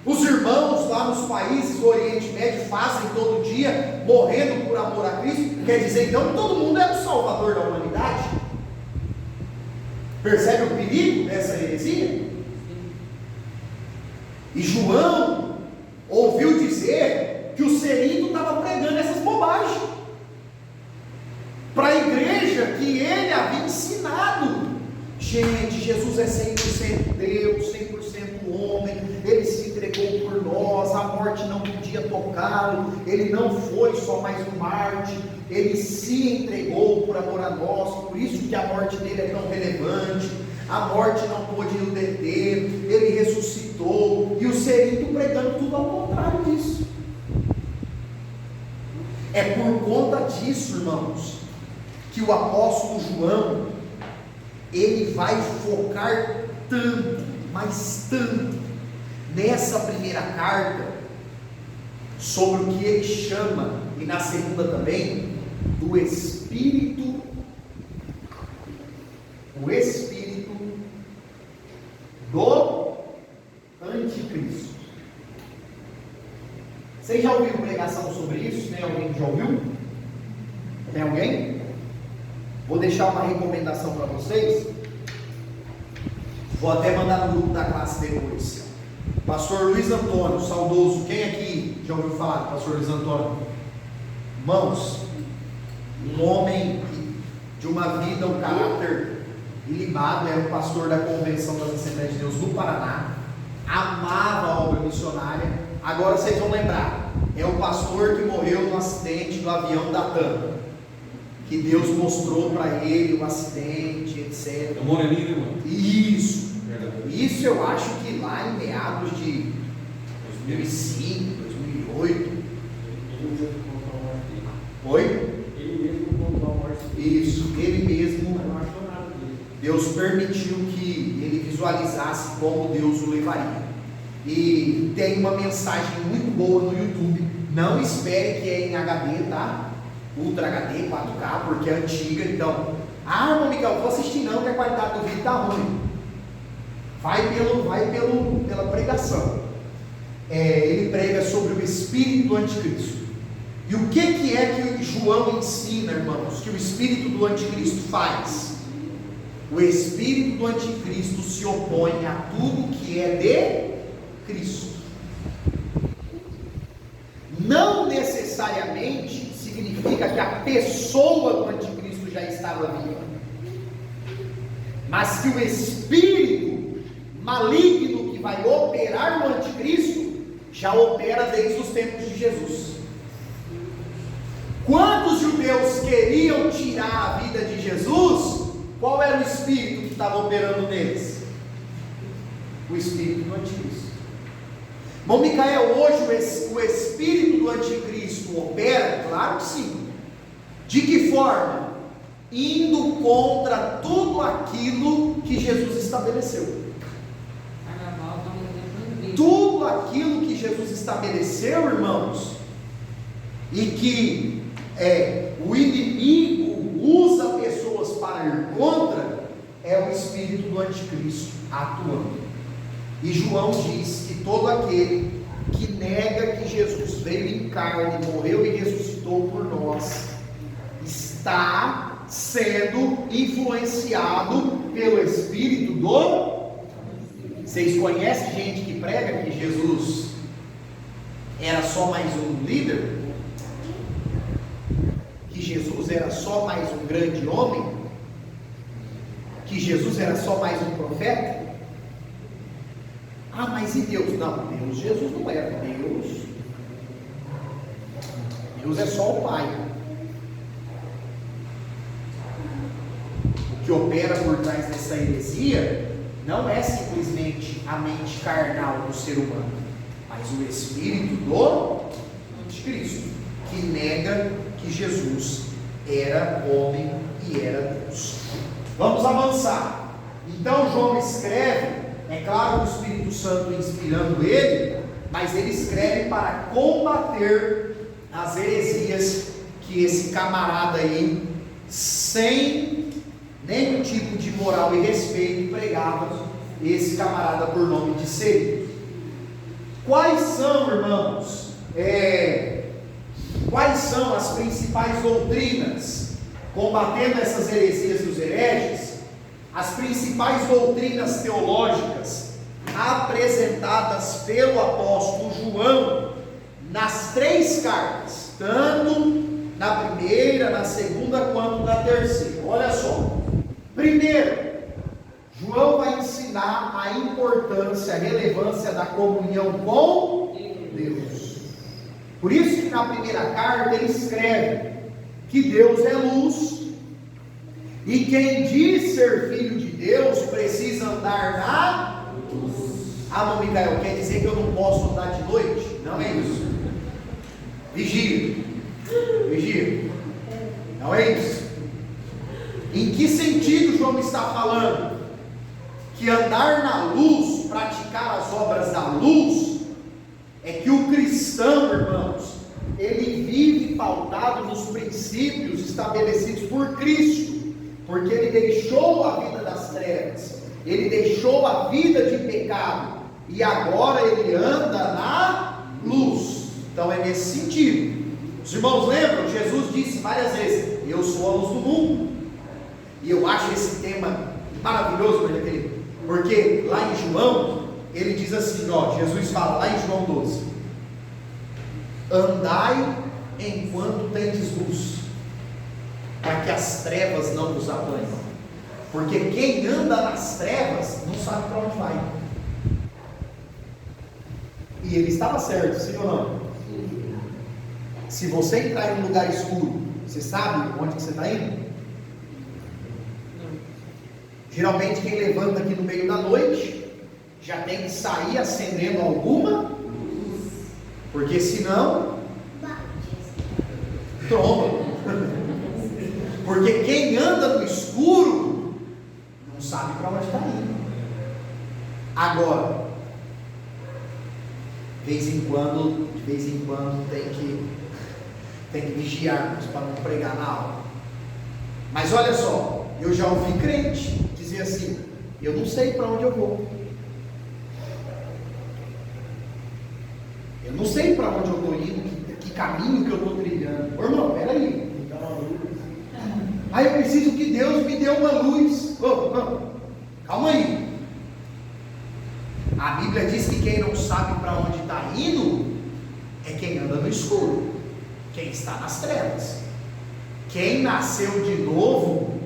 os irmãos lá nos países do Oriente Médio fazem todo dia, morrendo por amor a Cristo. Quer dizer então que todo mundo é o salvador da humanidade? Percebe o perigo dessa heresia? E João ouviu dizer que o Serino estava pregando essas bobagens para a igreja que ele havia ensinado. Gente, Jesus é 100% Deus, 100% homem, ele se entregou por nós, a morte não podia tocá-lo, ele não foi só mais um Marte, ele se entregou por amor a nós, por isso que a morte dele é tão relevante, a morte não pôde o deter, ele ressuscitou, e o Serino pregando tudo ao contrário disso. É por conta disso, irmãos, que o apóstolo João, ele vai focar tanto, mas tanto, nessa primeira carta, sobre o que ele chama, e na segunda também, do espírito, o espírito do anticristo. Vocês já ouviram pregação sobre isso? Tem alguém que já ouviu? Tem alguém? Vou deixar uma recomendação para vocês. Vou até mandar no grupo da classe depois. Pastor Luiz Antônio, saudoso. Quem aqui já ouviu falar do Pastor Luiz Antônio? Irmãos, um homem de uma vida, um caráter ilibado, era o pastor da Convenção das Assembleias de Deus do Paraná, amava a obra missionária. Agora vocês vão lembrar, é o pastor que morreu no acidente do avião da TAM, que Deus mostrou para ele o acidente, etc. É o moreninho, irmão? Isso. Verdade. Isso eu acho que lá em meados de 2005, 2008. Ele mesmo contou a morte dele. Oi? Ele mesmo contou a morte dele. Isso, ele mesmo. Mas não achou nada dele. Deus permitiu que ele visualizasse como Deus o levaria. E tem uma mensagem muito boa no YouTube. Não espere que é em HD, tá? Ultra HD, 4K, porque é antiga, então. Ah, irmão Miguel, vou assistir não, que a qualidade do vídeo está ruim. Vai pela pregação. Ele prega sobre o espírito do anticristo. E o que é que João ensina, irmãos, que o espírito do anticristo faz? O espírito do anticristo se opõe a tudo que é de Cristo. Não necessariamente significa que a pessoa do anticristo já estava viva, mas que o espírito maligno que vai operar no anticristo já opera desde os tempos de Jesus. Quando os judeus queriam tirar a vida de Jesus, qual era o espírito que estava operando neles? O espírito do anticristo. Bom, Micael, hoje o espírito do anticristo opera? Claro que sim. De que forma? Indo contra tudo aquilo que Jesus estabeleceu. Tudo aquilo que Jesus estabeleceu, irmãos, e que o inimigo usa pessoas para ir contra, é o espírito do anticristo atuando. E João diz que todo aquele que nega que Jesus veio em carne, morreu e ressuscitou por nós, está sendo influenciado pelo espírito do... Vocês conhecem gente que prega que Jesus era só mais um líder? Que Jesus era só mais um grande homem? Que Jesus era só mais um profeta? Ah, mas e Deus? Não, Deus, Jesus não era Deus. Deus é só o Pai. O que opera por trás dessa heresia não é simplesmente a mente carnal do ser humano, mas o espírito do anticristo, que nega que Jesus era homem e era Deus. Vamos avançar. Então João escreve, é claro, o Espírito Santo inspirando ele, mas ele escreve para combater as heresias que esse camarada aí, sem nenhum tipo de moral e respeito, pregava, esse camarada por nome de Ciro. Quais são, irmãos, quais são as principais doutrinas combatendo essas heresias dos hereges? As principais doutrinas teológicas apresentadas pelo apóstolo João nas 3 cartas, tanto na primeira, na segunda quanto na terceira. Olha só. Primeiro, João vai ensinar a importância, a relevância da comunhão com Deus. Por isso que na primeira carta ele escreve que Deus é luz, e quem diz ser filho de Deus precisa andar na luz. Ah, não, Micael, quer dizer que eu não posso andar de noite? Não é isso. Vigia. Não é isso. Em que sentido João está falando? Que andar na luz, praticar as obras da luz, é que o cristão, irmãos, ele vive pautado nos princípios estabelecidos por Cristo, porque ele deixou a vida das trevas, ele deixou a vida de pecado, e agora ele anda na luz. Então é nesse sentido. Os irmãos lembram? Jesus disse várias vezes: eu sou a luz do mundo. E eu acho esse tema maravilhoso, porque lá em João, ele diz assim, Jesus fala lá em João 12: andai enquanto tendes luz, para que as trevas não vos apanhem, porque quem anda nas trevas não sabe para onde vai. E ele estava certo, sim ou não? Se você entrar em um lugar escuro, você sabe onde que você está indo? Geralmente quem levanta aqui no meio da noite já tem que sair acendendo alguma, porque senão tromba. Porque quem anda no escuro não sabe para onde está indo. Agora, de vez em quando tem que vigiar para não pregar na aula. Mas olha só, eu já ouvi crente dizer assim: eu não sei para onde eu vou. Eu não sei para onde eu estou indo, que caminho que eu estou trilhando. Ô, irmão, peraí. Aí eu preciso que Deus me dê uma luz. Calma aí. A Bíblia diz que quem não sabe para onde está indo é quem anda no escuro, quem está nas trevas. Quem nasceu de novo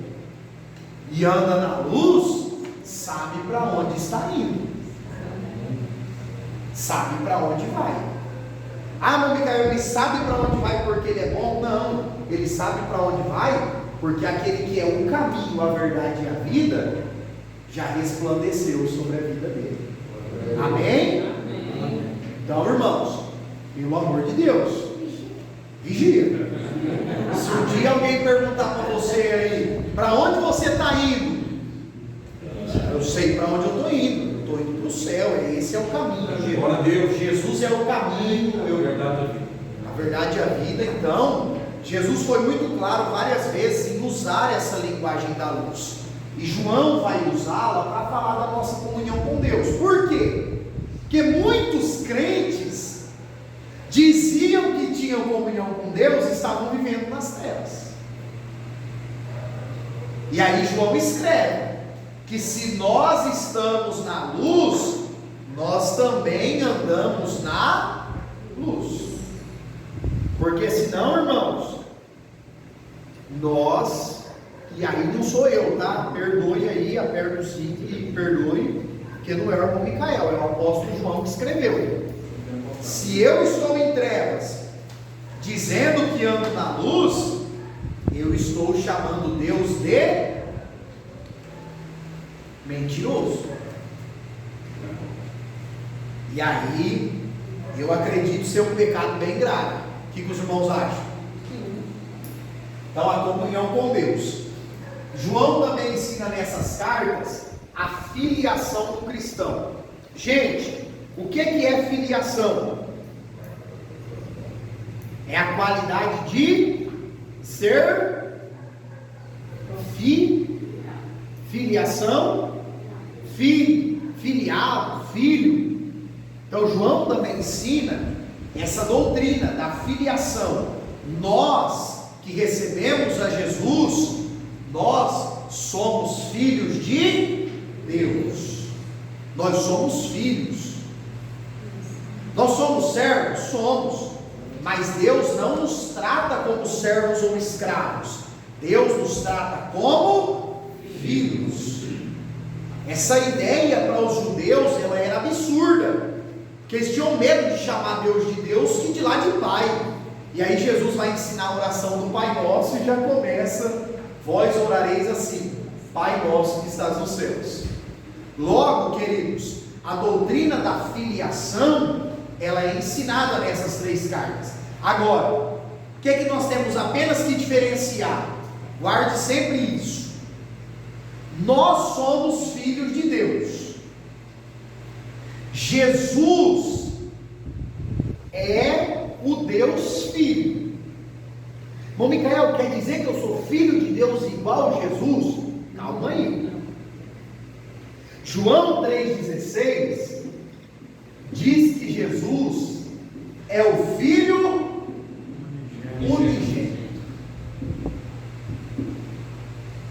e anda na luz sabe para onde está indo, sabe para onde vai. Ah, mas Micael, ele sabe para onde vai porque ele é bom? Não, ele sabe para onde vai porque aquele que é o caminho, a verdade e a vida já resplandeceu sobre a vida dele. Amém? Amém. Então, irmãos, pelo amor de Deus, vigia. Se um dia alguém perguntar para você aí, para onde você está indo? Eu sei para onde eu estou indo. Eu estou indo para o céu. Esse é o caminho. Glória a Deus. Jesus é o caminho, a verdade e a vida. Então, Jesus foi muito claro várias vezes em usar essa linguagem da luz. E João vai usá-la para falar da nossa comunhão com Deus. Por quê? Porque muitos crentes diziam que tinham comunhão com Deus e estavam vivendo nas trevas. E aí João escreve que se nós estamos na luz, nós também andamos na luz. Porque senão, irmãos, nós, e aí não sou eu, tá? Perdoe aí, aperta o cinto e perdoe, porque não é o irmão Micael, é o apóstolo João que escreveu. Se eu estou em trevas, dizendo que ando na luz, eu estou chamando Deus de mentiroso. E aí, eu acredito ser um pecado bem grave. O que os irmãos acham? Então, a comunhão com Deus. João também ensina nessas cartas a filiação do cristão. Gente, o que é filiação? É a qualidade de ser filiação, filho, filiado, filho. Então João também ensina essa doutrina da filiação. Nós que recebemos a Jesus, nós somos filhos de Deus. Nós somos filhos. Nós somos servos? Somos. Mas Deus não nos trata como servos ou escravos. Deus nos trata como filhos. Essa ideia para os judeus, ela era absurda, porque eles tinham medo de chamar Deus de Deus e de lá de Pai. E aí Jesus vai ensinar a oração do Pai Nosso e já começa: vós orareis assim, Pai Nosso que estás nos céus. Logo, queridos, a doutrina da filiação, ela é ensinada nessas 3 cartas. Agora, o que nós temos apenas que diferenciar? Guarde sempre isso. Nós somos filhos de Deus. Jesus é o Deus Filho. Bom, Micael, quer dizer que eu sou filho de Deus igual a Jesus? Calma aí. João 3,16 diz que Jesus é o Filho unigênito.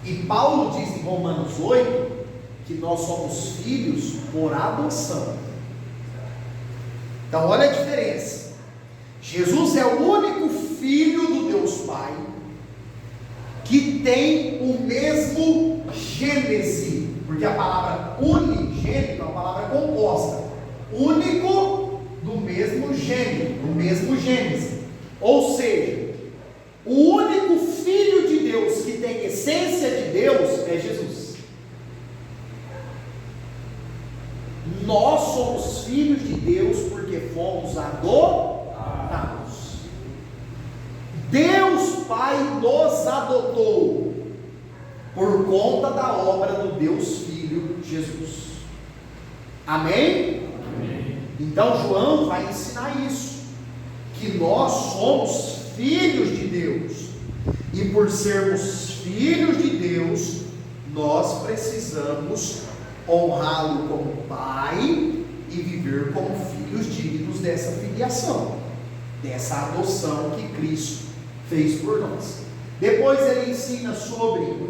E Paulo diz em Romanos 8 que nós somos filhos por adoção. Então olha a diferença. Jesus é o único filho do Deus Pai que tem o mesmo gênese, porque a palavra unigênito é uma palavra composta, único do mesmo gênero, do mesmo gênese. Ou seja, o único filho de Deus que tem essência de Deus é Jesus. Nós somos filhos de Deus porque fomos adotados. Deus Pai nos adotou por conta da obra do Deus Filho Jesus. Amém? Amém. Então João vai ensinar isso, que nós somos filhos de Deus. E por sermos filhos de Deus, nós precisamos honrá-lo como Pai e viver como filhos dignos dessa filiação, dessa adoção que Cristo fez por nós. Depois ele ensina sobre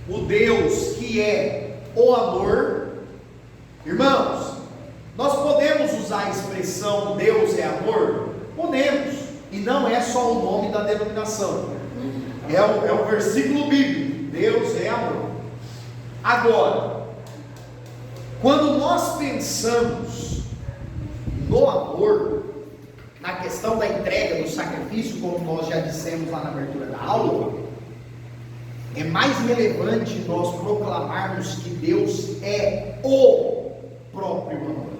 o Deus que é o amor. Irmãos, nós podemos usar a expressão Deus é amor? Podemos, e não é só o nome da denominação, é o versículo bíblico, Deus é amor. Agora, quando nós pensamos no amor, na questão da entrega do sacrifício, como nós já dissemos lá na abertura da aula, é mais relevante nós proclamarmos que Deus é o próprio amor.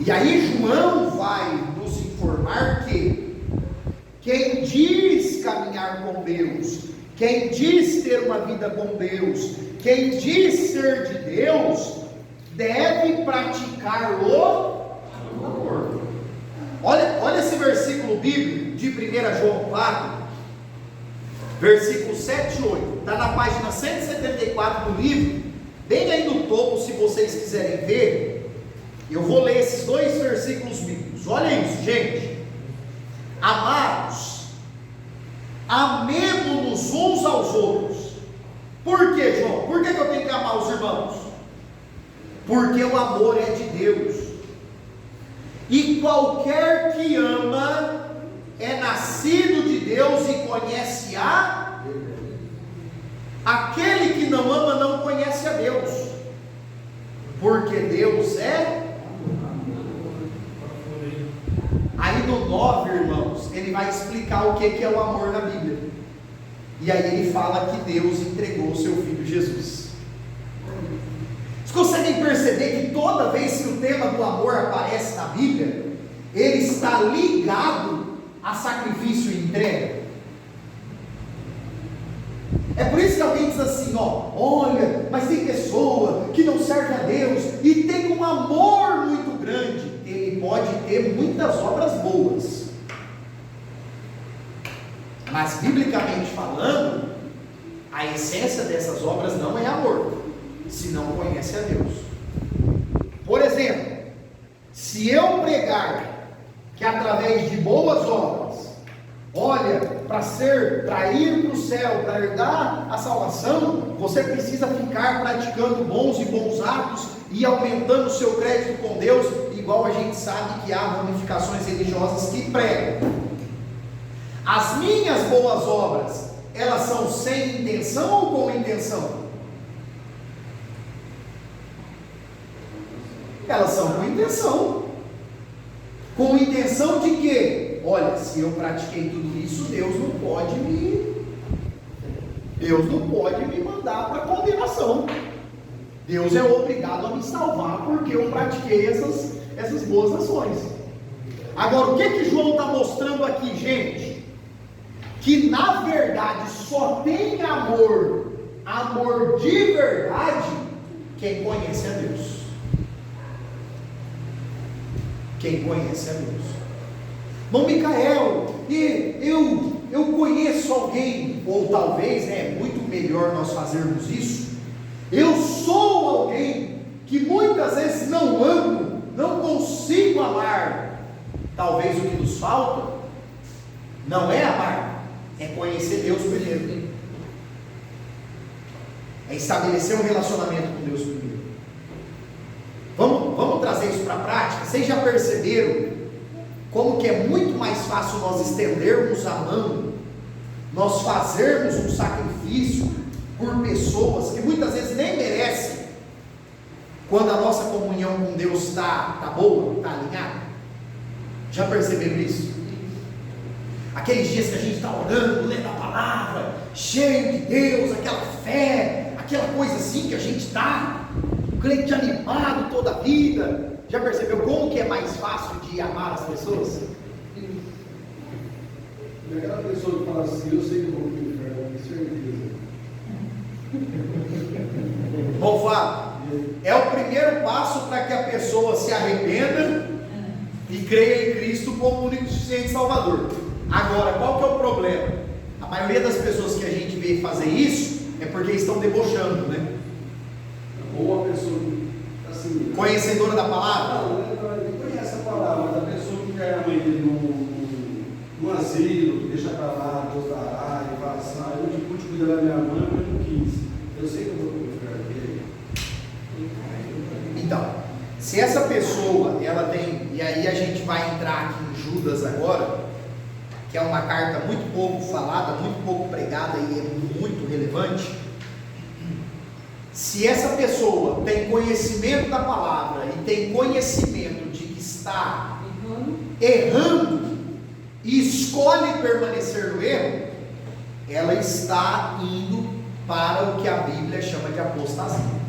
E aí João vai nos informar que quem diz caminhar com Deus, quem diz ter uma vida com Deus, quem diz ser de Deus, deve praticar o amor. Olha esse versículo bíblico de 1 João 4, versículos 7 e 8, está na página 174 do livro, bem aí no topo, se vocês quiserem ver. Eu vou ler esses dois versículos bíblicos. Olha isso, gente. Amados, amemo-nos uns aos outros. Por que, João? Por que eu tenho que amar os irmãos? Porque o amor é de Deus, e qualquer que ama é nascido de Deus e conhece a Deus. Aquele que não ama não conhece a Deus, porque Deus é. Aí no 9, irmãos, ele vai explicar o que é o amor na Bíblia. E aí ele fala que Deus entregou o seu Filho Jesus. Vocês conseguem perceber que toda vez que o tema do amor aparece na Bíblia, ele está ligado a sacrifício e entrega? É por isso que alguém diz assim, olha, mas tem pessoa que não serve a Deus e tem um amor muito grande. Ele pode ter muitas obras boas, mas biblicamente falando, a essência dessas obras não é amor, se não conhece a Deus. Por exemplo, se eu pregar que através de boas obras, olha, para ir para o céu, para herdar a salvação, você precisa ficar praticando bons e bons atos e aumentando o seu crédito com Deus, igual a gente sabe que há ramificações religiosas que pregam. As minhas boas obras, elas são sem intenção ou com intenção? Elas são com intenção. Com intenção de quê? Olha, se eu pratiquei tudo isso, Deus não pode me mandar para condenação. Deus é obrigado a me salvar porque eu pratiquei essas boas ações. Agora, o que João está mostrando aqui, gente? Que na verdade só tem amor de verdade, quem conhece a Deus. Quem conhece a Deus. Irmão Micael, eu conheço alguém, ou talvez é muito melhor nós fazermos isso. Eu sou alguém que muitas vezes não amo, não consigo amar. Talvez o que nos falta não é amar, é conhecer Deus primeiro, é estabelecer um relacionamento com Deus primeiro. Vamos trazer isso para a prática. Vocês já perceberam como que é muito mais fácil nós estendermos a mão, nós fazermos um sacrifício por pessoas que muitas vezes nem merecem, quando a nossa comunhão com Deus está boa, está alinhada? Já perceberam isso? Aqueles dias que a gente está orando, lendo a palavra, cheio de Deus, aquela fé, aquela coisa assim que a gente está, crente animado toda a vida. Já percebeu como que é mais fácil de amar as pessoas? E aquela pessoa que fala assim, eu sei que eu vou para o inferno, com certeza. Bom, Fábio, é o primeiro passo para que a pessoa se arrependa e creia em Cristo como o único e suficiente Salvador. Agora, qual que é o problema? A maioria das pessoas que a gente vê fazer isso é porque estão debochando, né? Ou a pessoa, assim, Conhecedora da palavra? não conhece a palavra, mas a pessoa que quer a mãe dele no asilo, deixa pra lá, Deus dará, e fala assim, eu te pude cuidar da minha mãe, mas não quis. Eu sei que eu vou cuidar dele. Então, se essa pessoa, ela tem, e aí a gente vai entrar aqui em Judas agora, que é uma carta muito pouco falada, muito pouco pregada e é muito relevante. Se essa pessoa tem conhecimento da palavra e tem conhecimento de que está errando e escolhe permanecer no erro, ela está indo para o que a Bíblia chama de apostasia.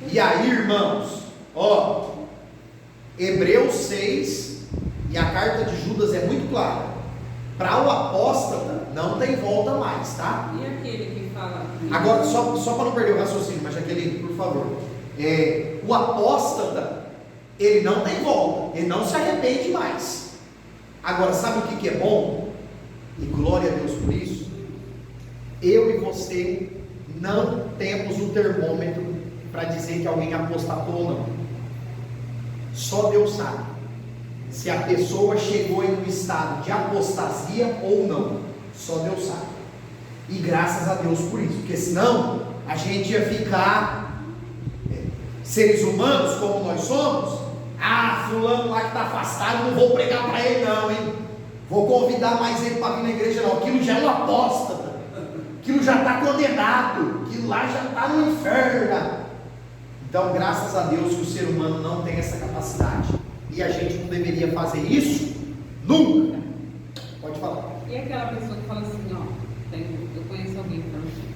E aí, irmãos, Hebreus 6 e a carta de Judas é muito clara. Para o apóstata não tem volta mais, tá? E aquele que fala. Agora, só para não perder o raciocínio, mas Jaqueline, por favor. O apóstata, ele não tem volta, ele não se arrepende mais. Agora, sabe o que é bom? E glória a Deus por isso. Eu e você não temos um termômetro para dizer que alguém apostatou ou não. Só Deus sabe se a pessoa chegou em um estado de apostasia ou não. Só Deus sabe. E graças a Deus por isso, porque senão a gente ia ficar seres humanos como nós somos. Fulano lá que está afastado, não vou pregar para ele não, hein? Vou convidar mais ele para vir na igreja não. Aquilo já é um apóstata, aquilo já está condenado, aquilo lá já está no inferno. Então, graças a Deus que o ser humano não tem essa capacidade. E a gente não deveria fazer isso nunca. Pode falar. E aquela pessoa que fala assim, eu conheço alguém que fala assim,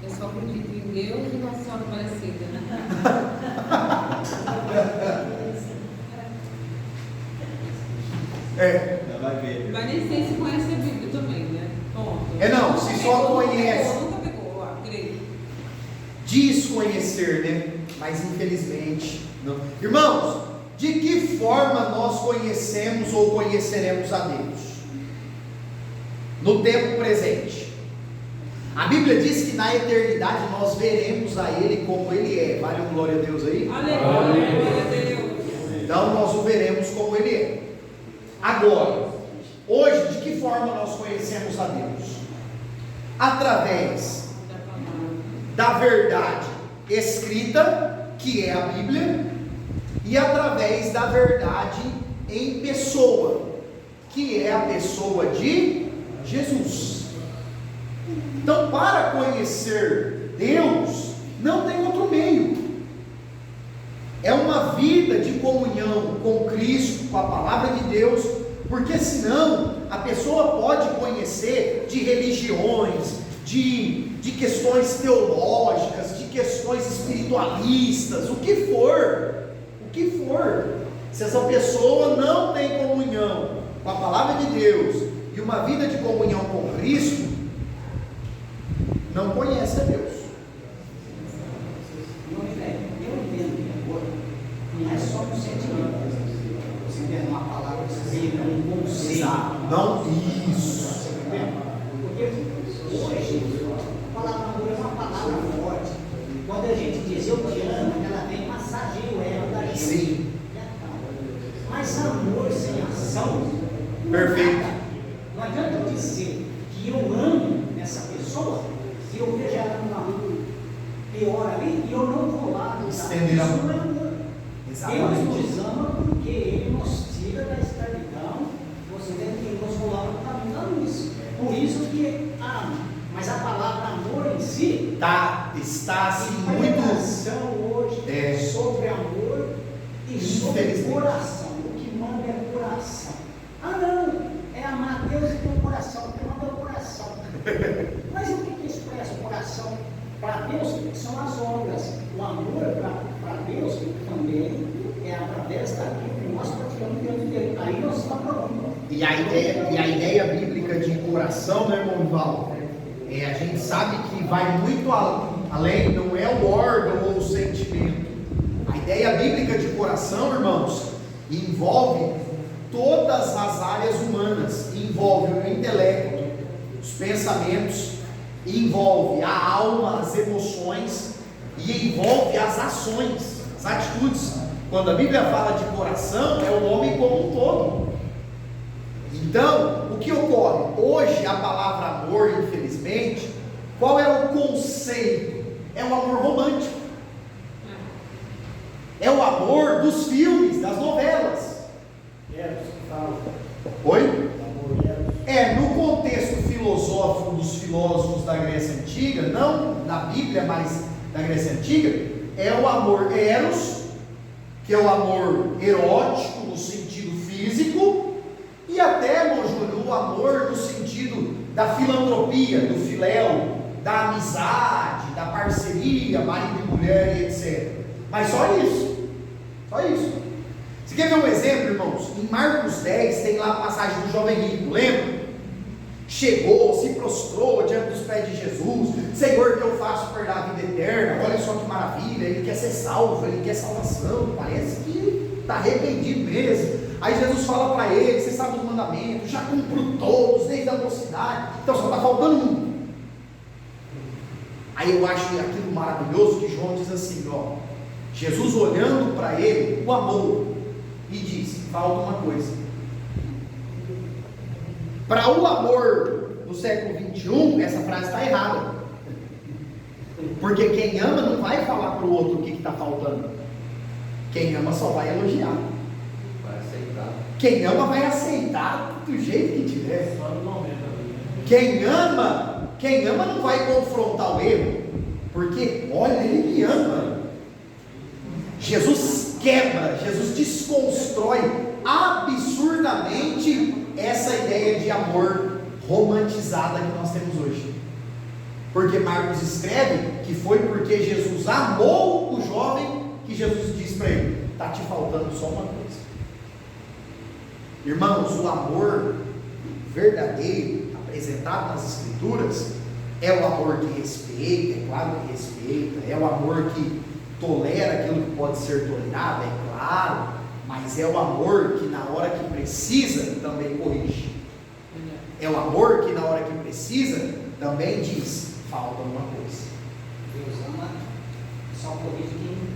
eu só acredito em Deus e Nossa Senhora Aparecida, né? Vai ver. Mas nem sei se conhece a Bíblia também, né? Ponto. Não, se só conhece. Nunca pegou, creio. Diz conhecer, né? Mas infelizmente não. Irmãos, de que forma nós conhecemos ou conheceremos a Deus? No tempo presente. A Bíblia diz que na eternidade nós veremos a Ele como Ele é. Vale um glória a Deus aí? Aleluia, glória a Deus. Então nós o veremos como Ele é. Agora, hoje, de que forma nós conhecemos a Deus? Através da verdade escrita, que é a Bíblia, e através da verdade em pessoa, que é a pessoa de Jesus. Então, para conhecer Deus, não tem outro meio. É uma vida de comunhão com Cristo, com a palavra de Deus, porque senão a pessoa pode conhecer de religiões, de questões teológicas, de questões espiritualistas, o que for. Se essa pessoa não tem comunhão com a palavra de Deus e uma vida de comunhão com Cristo, não conhece a Deus. Eu entendo que agora não é só um sentimento. Você tem uma palavra que você tem um conceito. Não, isso. Porque hoje a palavra amor é uma palavra forte. Quando a gente diz eu te amo, ela vem massageia o ego da gente. Sim. Mas amor sem ação. Perfeito. Não adianta eu dizer que eu amo essa pessoa e eu vejo ela numa rua pior ali e eu não vou lá. Estender a mão. Isso não é amor. Deus nos ama porque Ele nos tira da escravidão. Você tem que nos coloca no caminho da luz. Por isso que ama. Mas a palavra amor em si Está assim a muito. pregação hoje sobre amor e sobre coração. O que manda é coração. Não, é amar Deus e ter um coração. O que manda é o coração. Mas o que expressa o coração? Para Deus são as obras. O amor para Deus também é através daquilo que nós praticamos diante dele. Aí nós estamos falando. E a ideia bíblica de coração, né, irmão Val? A gente sabe que vai muito além, não é o órgão ou o sentimento. A ideia bíblica de coração, irmãos, envolve todas as áreas humanas, envolve o intelecto, os pensamentos, envolve a alma, as emoções e envolve as ações, as atitudes. Quando a Bíblia fala de coração, é o homem como um todo. Então, o que ocorre? Hoje a palavra amor, infelizmente, qual é o conceito? É o amor romântico. É o amor dos filmes, das novelas. Eros que fala. Oi? Amor Eros. No contexto filosófico dos filósofos da Grécia Antiga, não na Bíblia, mas da Grécia Antiga, é o amor eros, que é o amor erótico no sentido físico, e até, Júlio, o amor no sentido da filantropia, do filéu, da amizade, da parceria, marido e mulher e etc. Mas só isso. Só isso. Você quer ver um exemplo, irmãos? Em Marcos 10 tem lá a passagem do jovem rico, lembra? Chegou, se prostrou diante dos pés de Jesus. Senhor, que eu faço para a vida eterna? Olha só que maravilha, ele quer ser salvo, ele quer salvação. Parece que está arrependido mesmo. Aí Jesus fala para ele: você sabe os mandamentos, já cumpriu todos desde a mocidade, então só está faltando um. Aí eu acho aquilo maravilhoso que João diz assim, ó, Jesus olhando para ele, o amou e disse: falta uma coisa. Para o amor do século 21, essa frase está errada, porque quem ama não vai falar para o outro o que está faltando. Quem ama só vai elogiar. Vai aceitar. Quem ama vai aceitar do jeito que tiver. Só no momento ali, né? Quem ama não vai confrontar o erro, porque olha, ele me ama. Jesus quebra, Jesus desconstrói absurdamente essa ideia de amor romantizada que nós temos hoje. Porque Marcos escreve que foi porque Jesus amou o jovem que Jesus disse para ele: está te faltando só uma coisa. Irmãos, o amor verdadeiro apresentado nas Escrituras é o amor que respeita, é claro que respeita, é o amor que tolera aquilo que pode ser tolerado, é claro, mas é o amor que na hora que precisa também corrige. É o amor que na hora que precisa também diz: falta uma coisa. Deus ama, só corrige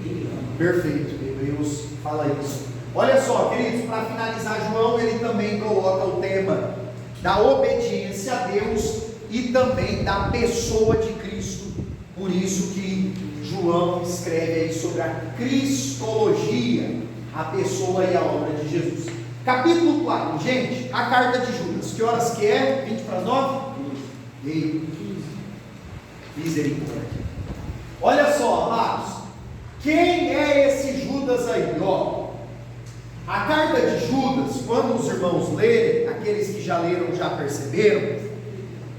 quem ele ama. Perfeito, Deus fala isso. Olha só, queridos, para finalizar, João ele também coloca o tema da obediência a Deus e também da pessoa de Cristo. Por isso que João escreve aí sobre a cristologia, a pessoa e a obra de Jesus. Capítulo 4, gente, a carta de Judas. Que horas que é? 20 para as 9? E 15. Misericórdia. Olha só, amados, quem é esse Judas aí? Ó, a carta de Judas, quando os irmãos lerem, aqueles que já leram já perceberam,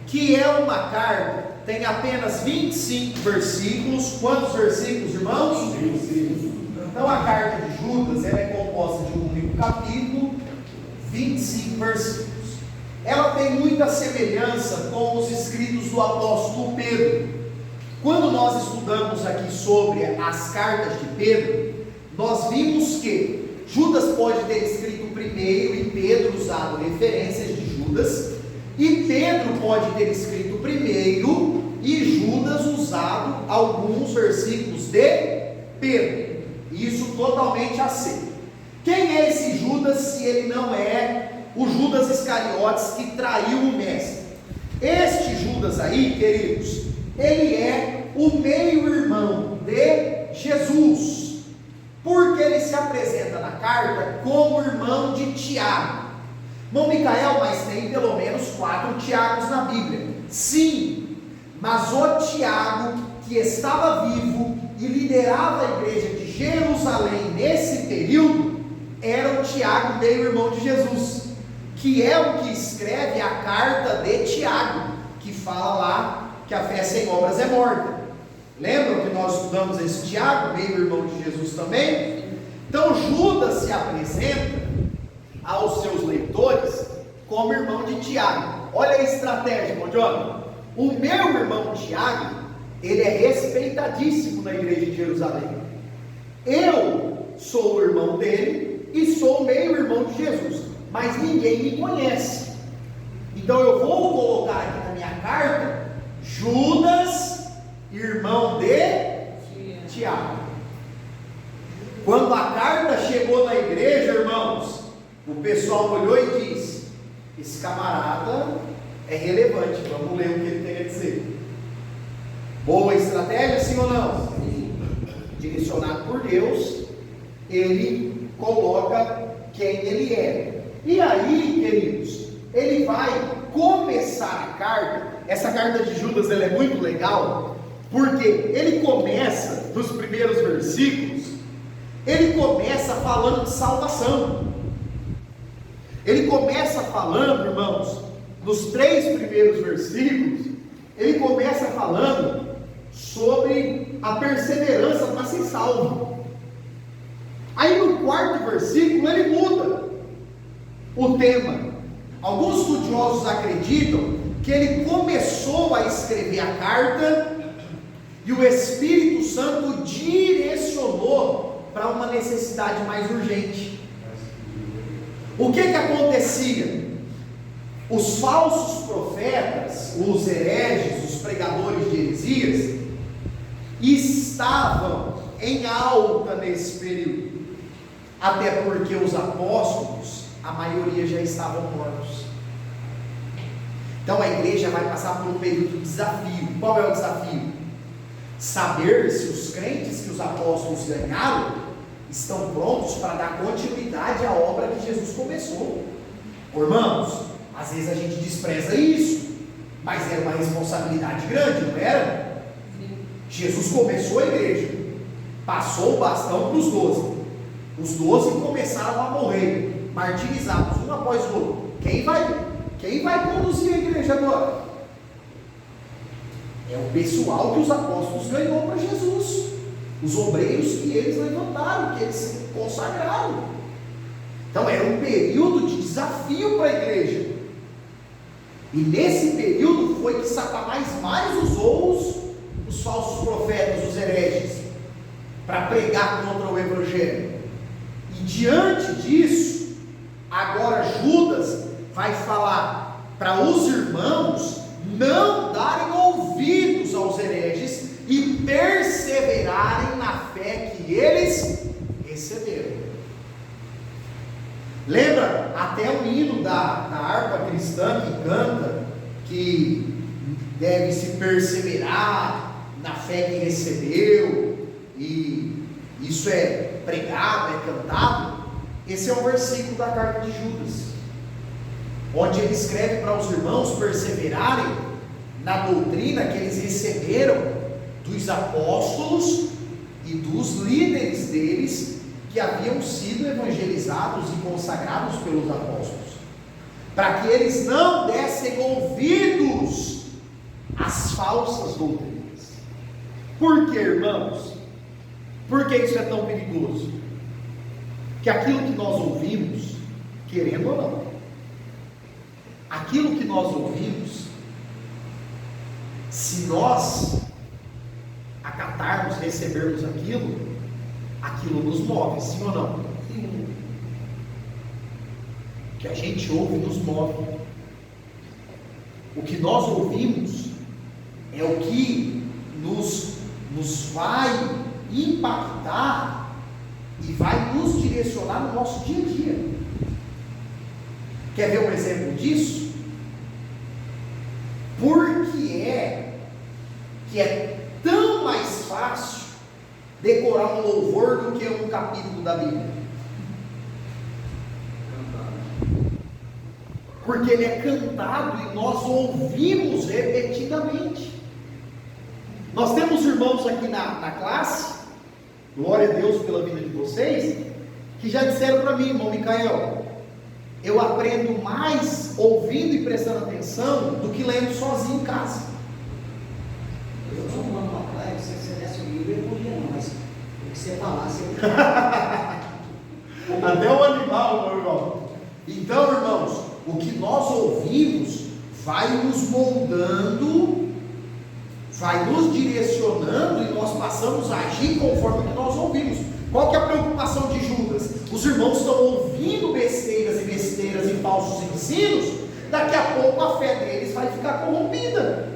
que é uma carta, tem apenas 25 versículos. Quantos versículos, irmãos? 25. Então a carta de Judas, ela é composta de um único capítulo, 25 versículos. Ela tem muita semelhança com os escritos do apóstolo Pedro. Quando nós estudamos aqui sobre as cartas de Pedro, nós vimos que Judas pode ter escrito primeiro e Pedro usado referências de Judas, e Pedro pode ter escrito primeiro e Judas usado alguns versículos de Pedro. Isso totalmente aceito. Quem é esse Judas se ele não é o Judas Iscariotes que traiu o mestre? Este Judas aí, queridos, ele é o meio-irmão de Jesus, porque ele se apresenta na carta como irmão de Tiago. Irmão Micael, mas tem pelo menos 4 Tiagos na Bíblia. Sim, mas o Tiago que estava vivo e liderava a igreja de Jerusalém nesse período, era o Tiago, meio-irmão de Jesus, que é o que escreve a carta de Tiago, que fala lá que a fé sem obras é morta. Lembram que nós estudamos esse Tiago, meio-irmão de Jesus também? Então Judas se apresenta aos seus leitores como irmão de Tiago. Olha a estratégia, irmão John. O meu irmão Tiago, ele é respeitadíssimo na igreja de Jerusalém. Eu sou o irmão dele e sou o meio-irmão de Jesus. mas ninguém me conhece. Então eu vou colocar aqui na minha carta Judas, irmão de Tiago. Quando a carta chegou na igreja, irmãos, o pessoal olhou e disse: esse camarada é relevante, vamos ler o que ele tem a dizer. Boa estratégia, sim ou não? Sim. Direcionado por Deus, ele coloca quem ele é. E aí, queridos, ele vai começar a carta. Essa carta de Judas, ela é muito legal, porque ele começa, nos primeiros versículos, ele começa falando de salvação. Ele começa falando, irmãos, nos 3 primeiros versículos, ele começa falando sobre a perseverança para ser salvo. Aí no 4º versículo ele muda o tema. Alguns estudiosos acreditam que ele começou a escrever a carta e o Espírito Santo direcionou para uma necessidade mais urgente. O que acontecia? Os falsos profetas, os hereges, os pregadores de heresias, estavam em alta nesse período, até porque os apóstolos, a maioria já estavam mortos. Então a igreja vai passar por um período de desafio. Qual é o desafio? Saber se os crentes que os apóstolos ganharam estão prontos para dar continuidade à obra que Jesus começou. Irmãos, às vezes a gente despreza isso, mas era uma responsabilidade grande, não era? Sim. Jesus começou a igreja, passou o bastão para os 12. Os 12 começaram a morrer, martirizados, um após o outro. Quem vai conduzir a igreja agora? É o pessoal que os apóstolos ganhou para Jesus, os obreiros que eles levantaram, que eles se consagraram. Então era um período de desafio para a igreja. E nesse período foi que Satanás mais usou os falsos profetas, os hereges, para pregar contra o evangelho. E diante disso, agora Judas vai falar para os irmãos não darem ouvidos aos hereges e perseverarem na fé que eles receberam. Lembra até o hino da harpa cristã que canta que deve-se perseverar na fé que recebeu, e isso é pregado, é cantado. Esse é o versículo da carta de Judas, onde ele escreve para os irmãos perseverarem na doutrina que eles receberam dos apóstolos e dos líderes deles, que haviam sido evangelizados e consagrados pelos apóstolos, para que eles não dessem ouvidos às falsas doutrinas. Por que, irmãos? Por que isso é tão perigoso? Que aquilo que nós ouvimos, querendo ou não, aquilo que nós ouvimos, se nós acatarmos, recebermos aquilo nos move, sim ou não? Sim. O que a gente ouve nos move. O que nós ouvimos é o que nos vai impactar e vai nos direcionar no nosso dia a dia. Quer ver um exemplo disso? Por que é tão mais fácil decorar um louvor do que um capítulo da Bíblia? Porque ele é cantado e nós ouvimos repetidamente. Nós temos irmãos aqui na classe, glória a Deus pela vida de vocês, que já disseram para mim: irmão Micael, eu aprendo mais ouvindo e prestando atenção do que lendo sozinho em casa. Eu sou um ano atrás, se você desse o livro, eu não lia não, mas o que você falasse, eu... Até o animal, meu irmão. Então, irmãos, o que nós ouvimos vai nos moldando, vai nos direcionando, e nós passamos a agir conforme o que nós ouvimos. Qual que é a preocupação de Judas? Os irmãos estão ouvindo besteiras e besteiras mentiras e falsos ensinos, daqui a pouco a fé deles vai ficar corrompida.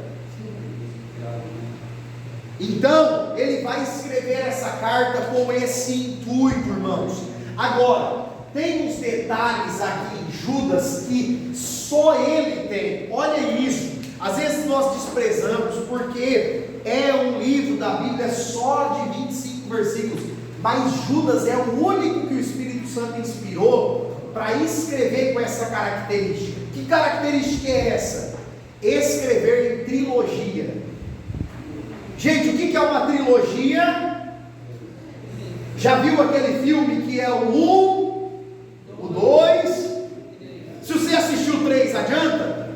Então, ele vai escrever essa carta com esse intuito, irmãos. Agora, tem uns detalhes aqui em Judas que só ele tem. Olha isso. Às vezes nós desprezamos porque é um livro da Bíblia só de 25 versículos. Mas Judas é o único que o Espírito Santo inspirou para escrever com essa característica. Que característica é essa? Escrever em trilogia. Gente, o que é uma trilogia? Já viu aquele filme que é o 1, o 2? Se você assistiu o 3, adianta?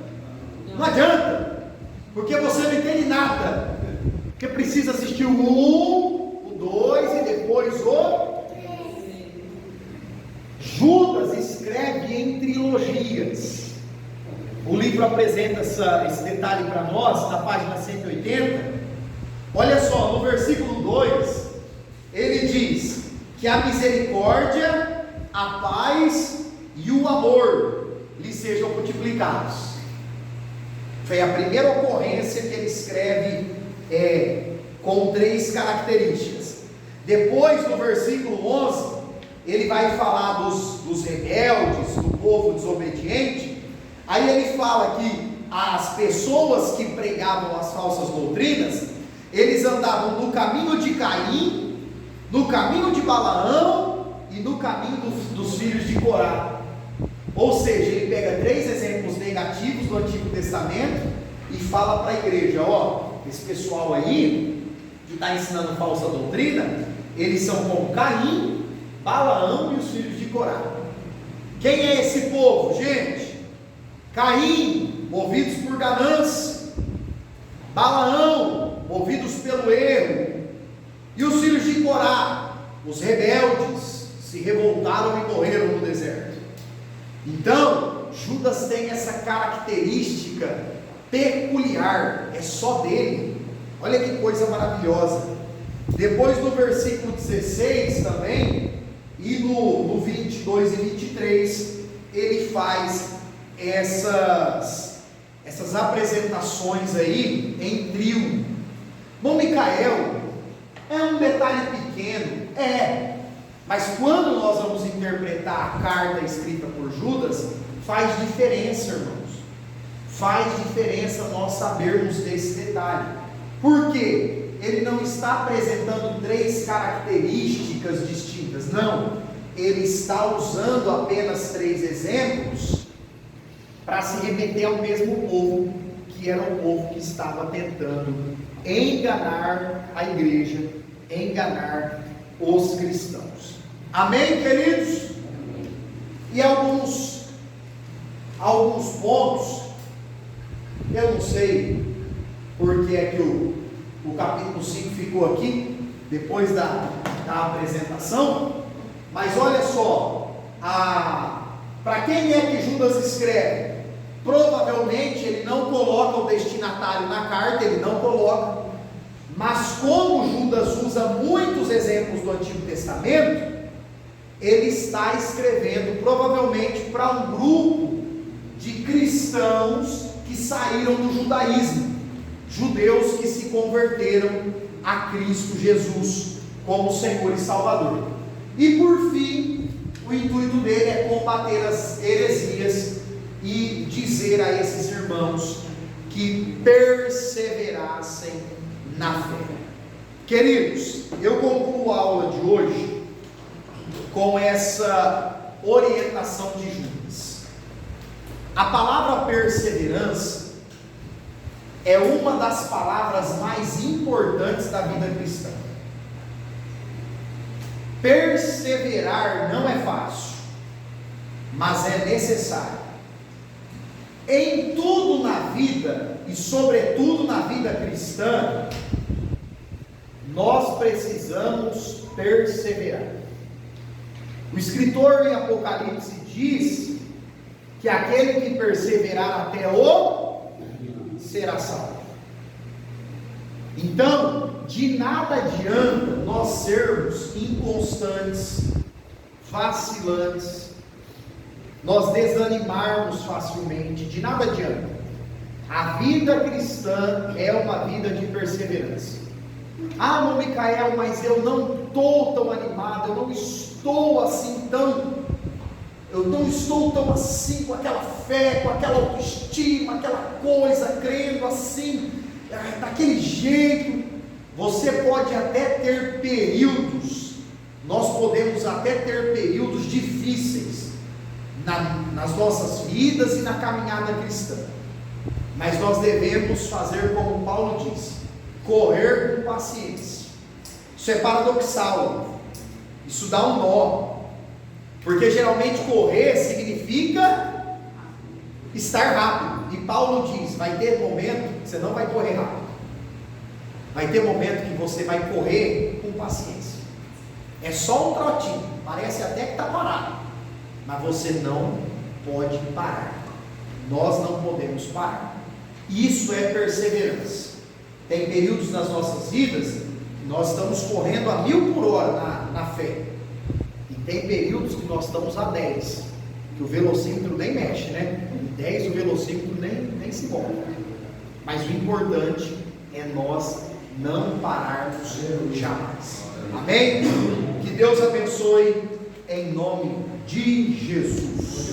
Não adianta, porque você não entende nada. Porque precisa assistir o 1, o 2 e depois o 3. Judas escreve em trilogias. O livro apresenta esse detalhe para nós, na página 180. Olha só, no versículo 2, ele diz que a misericórdia, a paz e o amor lhe sejam multiplicados. Foi a primeira ocorrência que ele escreve com 3 características. Depois, no versículo 11, ele vai falar dos rebeldes, do povo desobediente. Aí ele fala que as pessoas que pregavam as falsas doutrinas, eles andavam no caminho de Caim, no caminho de Balaão e no caminho dos filhos de Corá. Ou seja, ele pega 3 exemplos negativos do Antigo Testamento e fala para a igreja: ó, esse pessoal aí que está ensinando falsa doutrina, eles são como Caim, Balaão e os filhos de Corá. Quem é esse povo, gente? Caim, movidos por ganância; Balaão, movidos pelo erro; e os filhos de Corá, os rebeldes, se revoltaram e morreram no deserto. Então, Judas tem essa característica peculiar, é só dele. Olha que coisa maravilhosa. Depois no versículo 16 também, e no 22 e 23, ele faz essas apresentações aí em trio. Bom, Micael é um detalhe pequeno, mas quando nós vamos interpretar a carta escrita por Judas, faz diferença, irmãos. Faz diferença nós sabermos desse detalhe. Por quê? Ele não está apresentando 3 características distintas, não. Ele está usando apenas 3 exemplos para se remeter ao mesmo povo, que era o povo que estava tentando enganar a igreja, enganar os cristãos. Amém, queridos? E alguns pontos, eu não sei porque é que o capítulo 5 ficou aqui, depois da apresentação, mas olha só, para quem é que Judas escreve? Provavelmente ele não coloca o destinatário na carta, ele não coloca, mas como Judas usa muitos exemplos do Antigo Testamento, ele está escrevendo provavelmente para um grupo de cristãos que saíram do judaísmo, judeus que se converteram a Cristo Jesus como Senhor e Salvador. E por fim, o intuito dele é combater as heresias e dizer a esses irmãos que perseverassem na fé. Queridos, eu concluo a aula de hoje com essa orientação de Judas. A palavra perseverança é uma das palavras mais importantes da vida cristã. Perseverar não é fácil, mas é necessário. Em tudo na vida, e sobretudo na vida cristã, nós precisamos perseverar. O escritor em Apocalipse diz que aquele que perseverar até o será salvo. Então, de nada adianta nós sermos inconstantes, vacilantes, nós desanimarmos facilmente, de nada adianta. A vida cristã é uma vida de perseverança. Ah, não, Micael, mas eu não estou tão animado, eu não estou assim eu não estou tão assim, com aquela fé, com aquela autoestima, aquela coisa, crendo assim, daquele jeito. Você pode até ter períodos, nós podemos até ter períodos difíceis nas nossas vidas e na caminhada cristã, mas nós devemos fazer como Paulo disse, correr com paciência. Isso é paradoxal, isso dá um nó, porque geralmente correr significa estar rápido, e Paulo diz, vai ter momento que você não vai correr rápido, vai ter momento que você vai correr com paciência, é só um trotinho, parece até que está parado, mas você não pode parar, nós não podemos parar, isso é perseverança. Tem períodos nas nossas vidas que nós estamos correndo a 1000 por hora na fé, e tem períodos que nós estamos a 10, que o velocímetro nem mexe, né? Em 10 o velocímetro nem se move, mas o importante é nós não pararmos jamais, amém? Que Deus abençoe em nome de Jesus.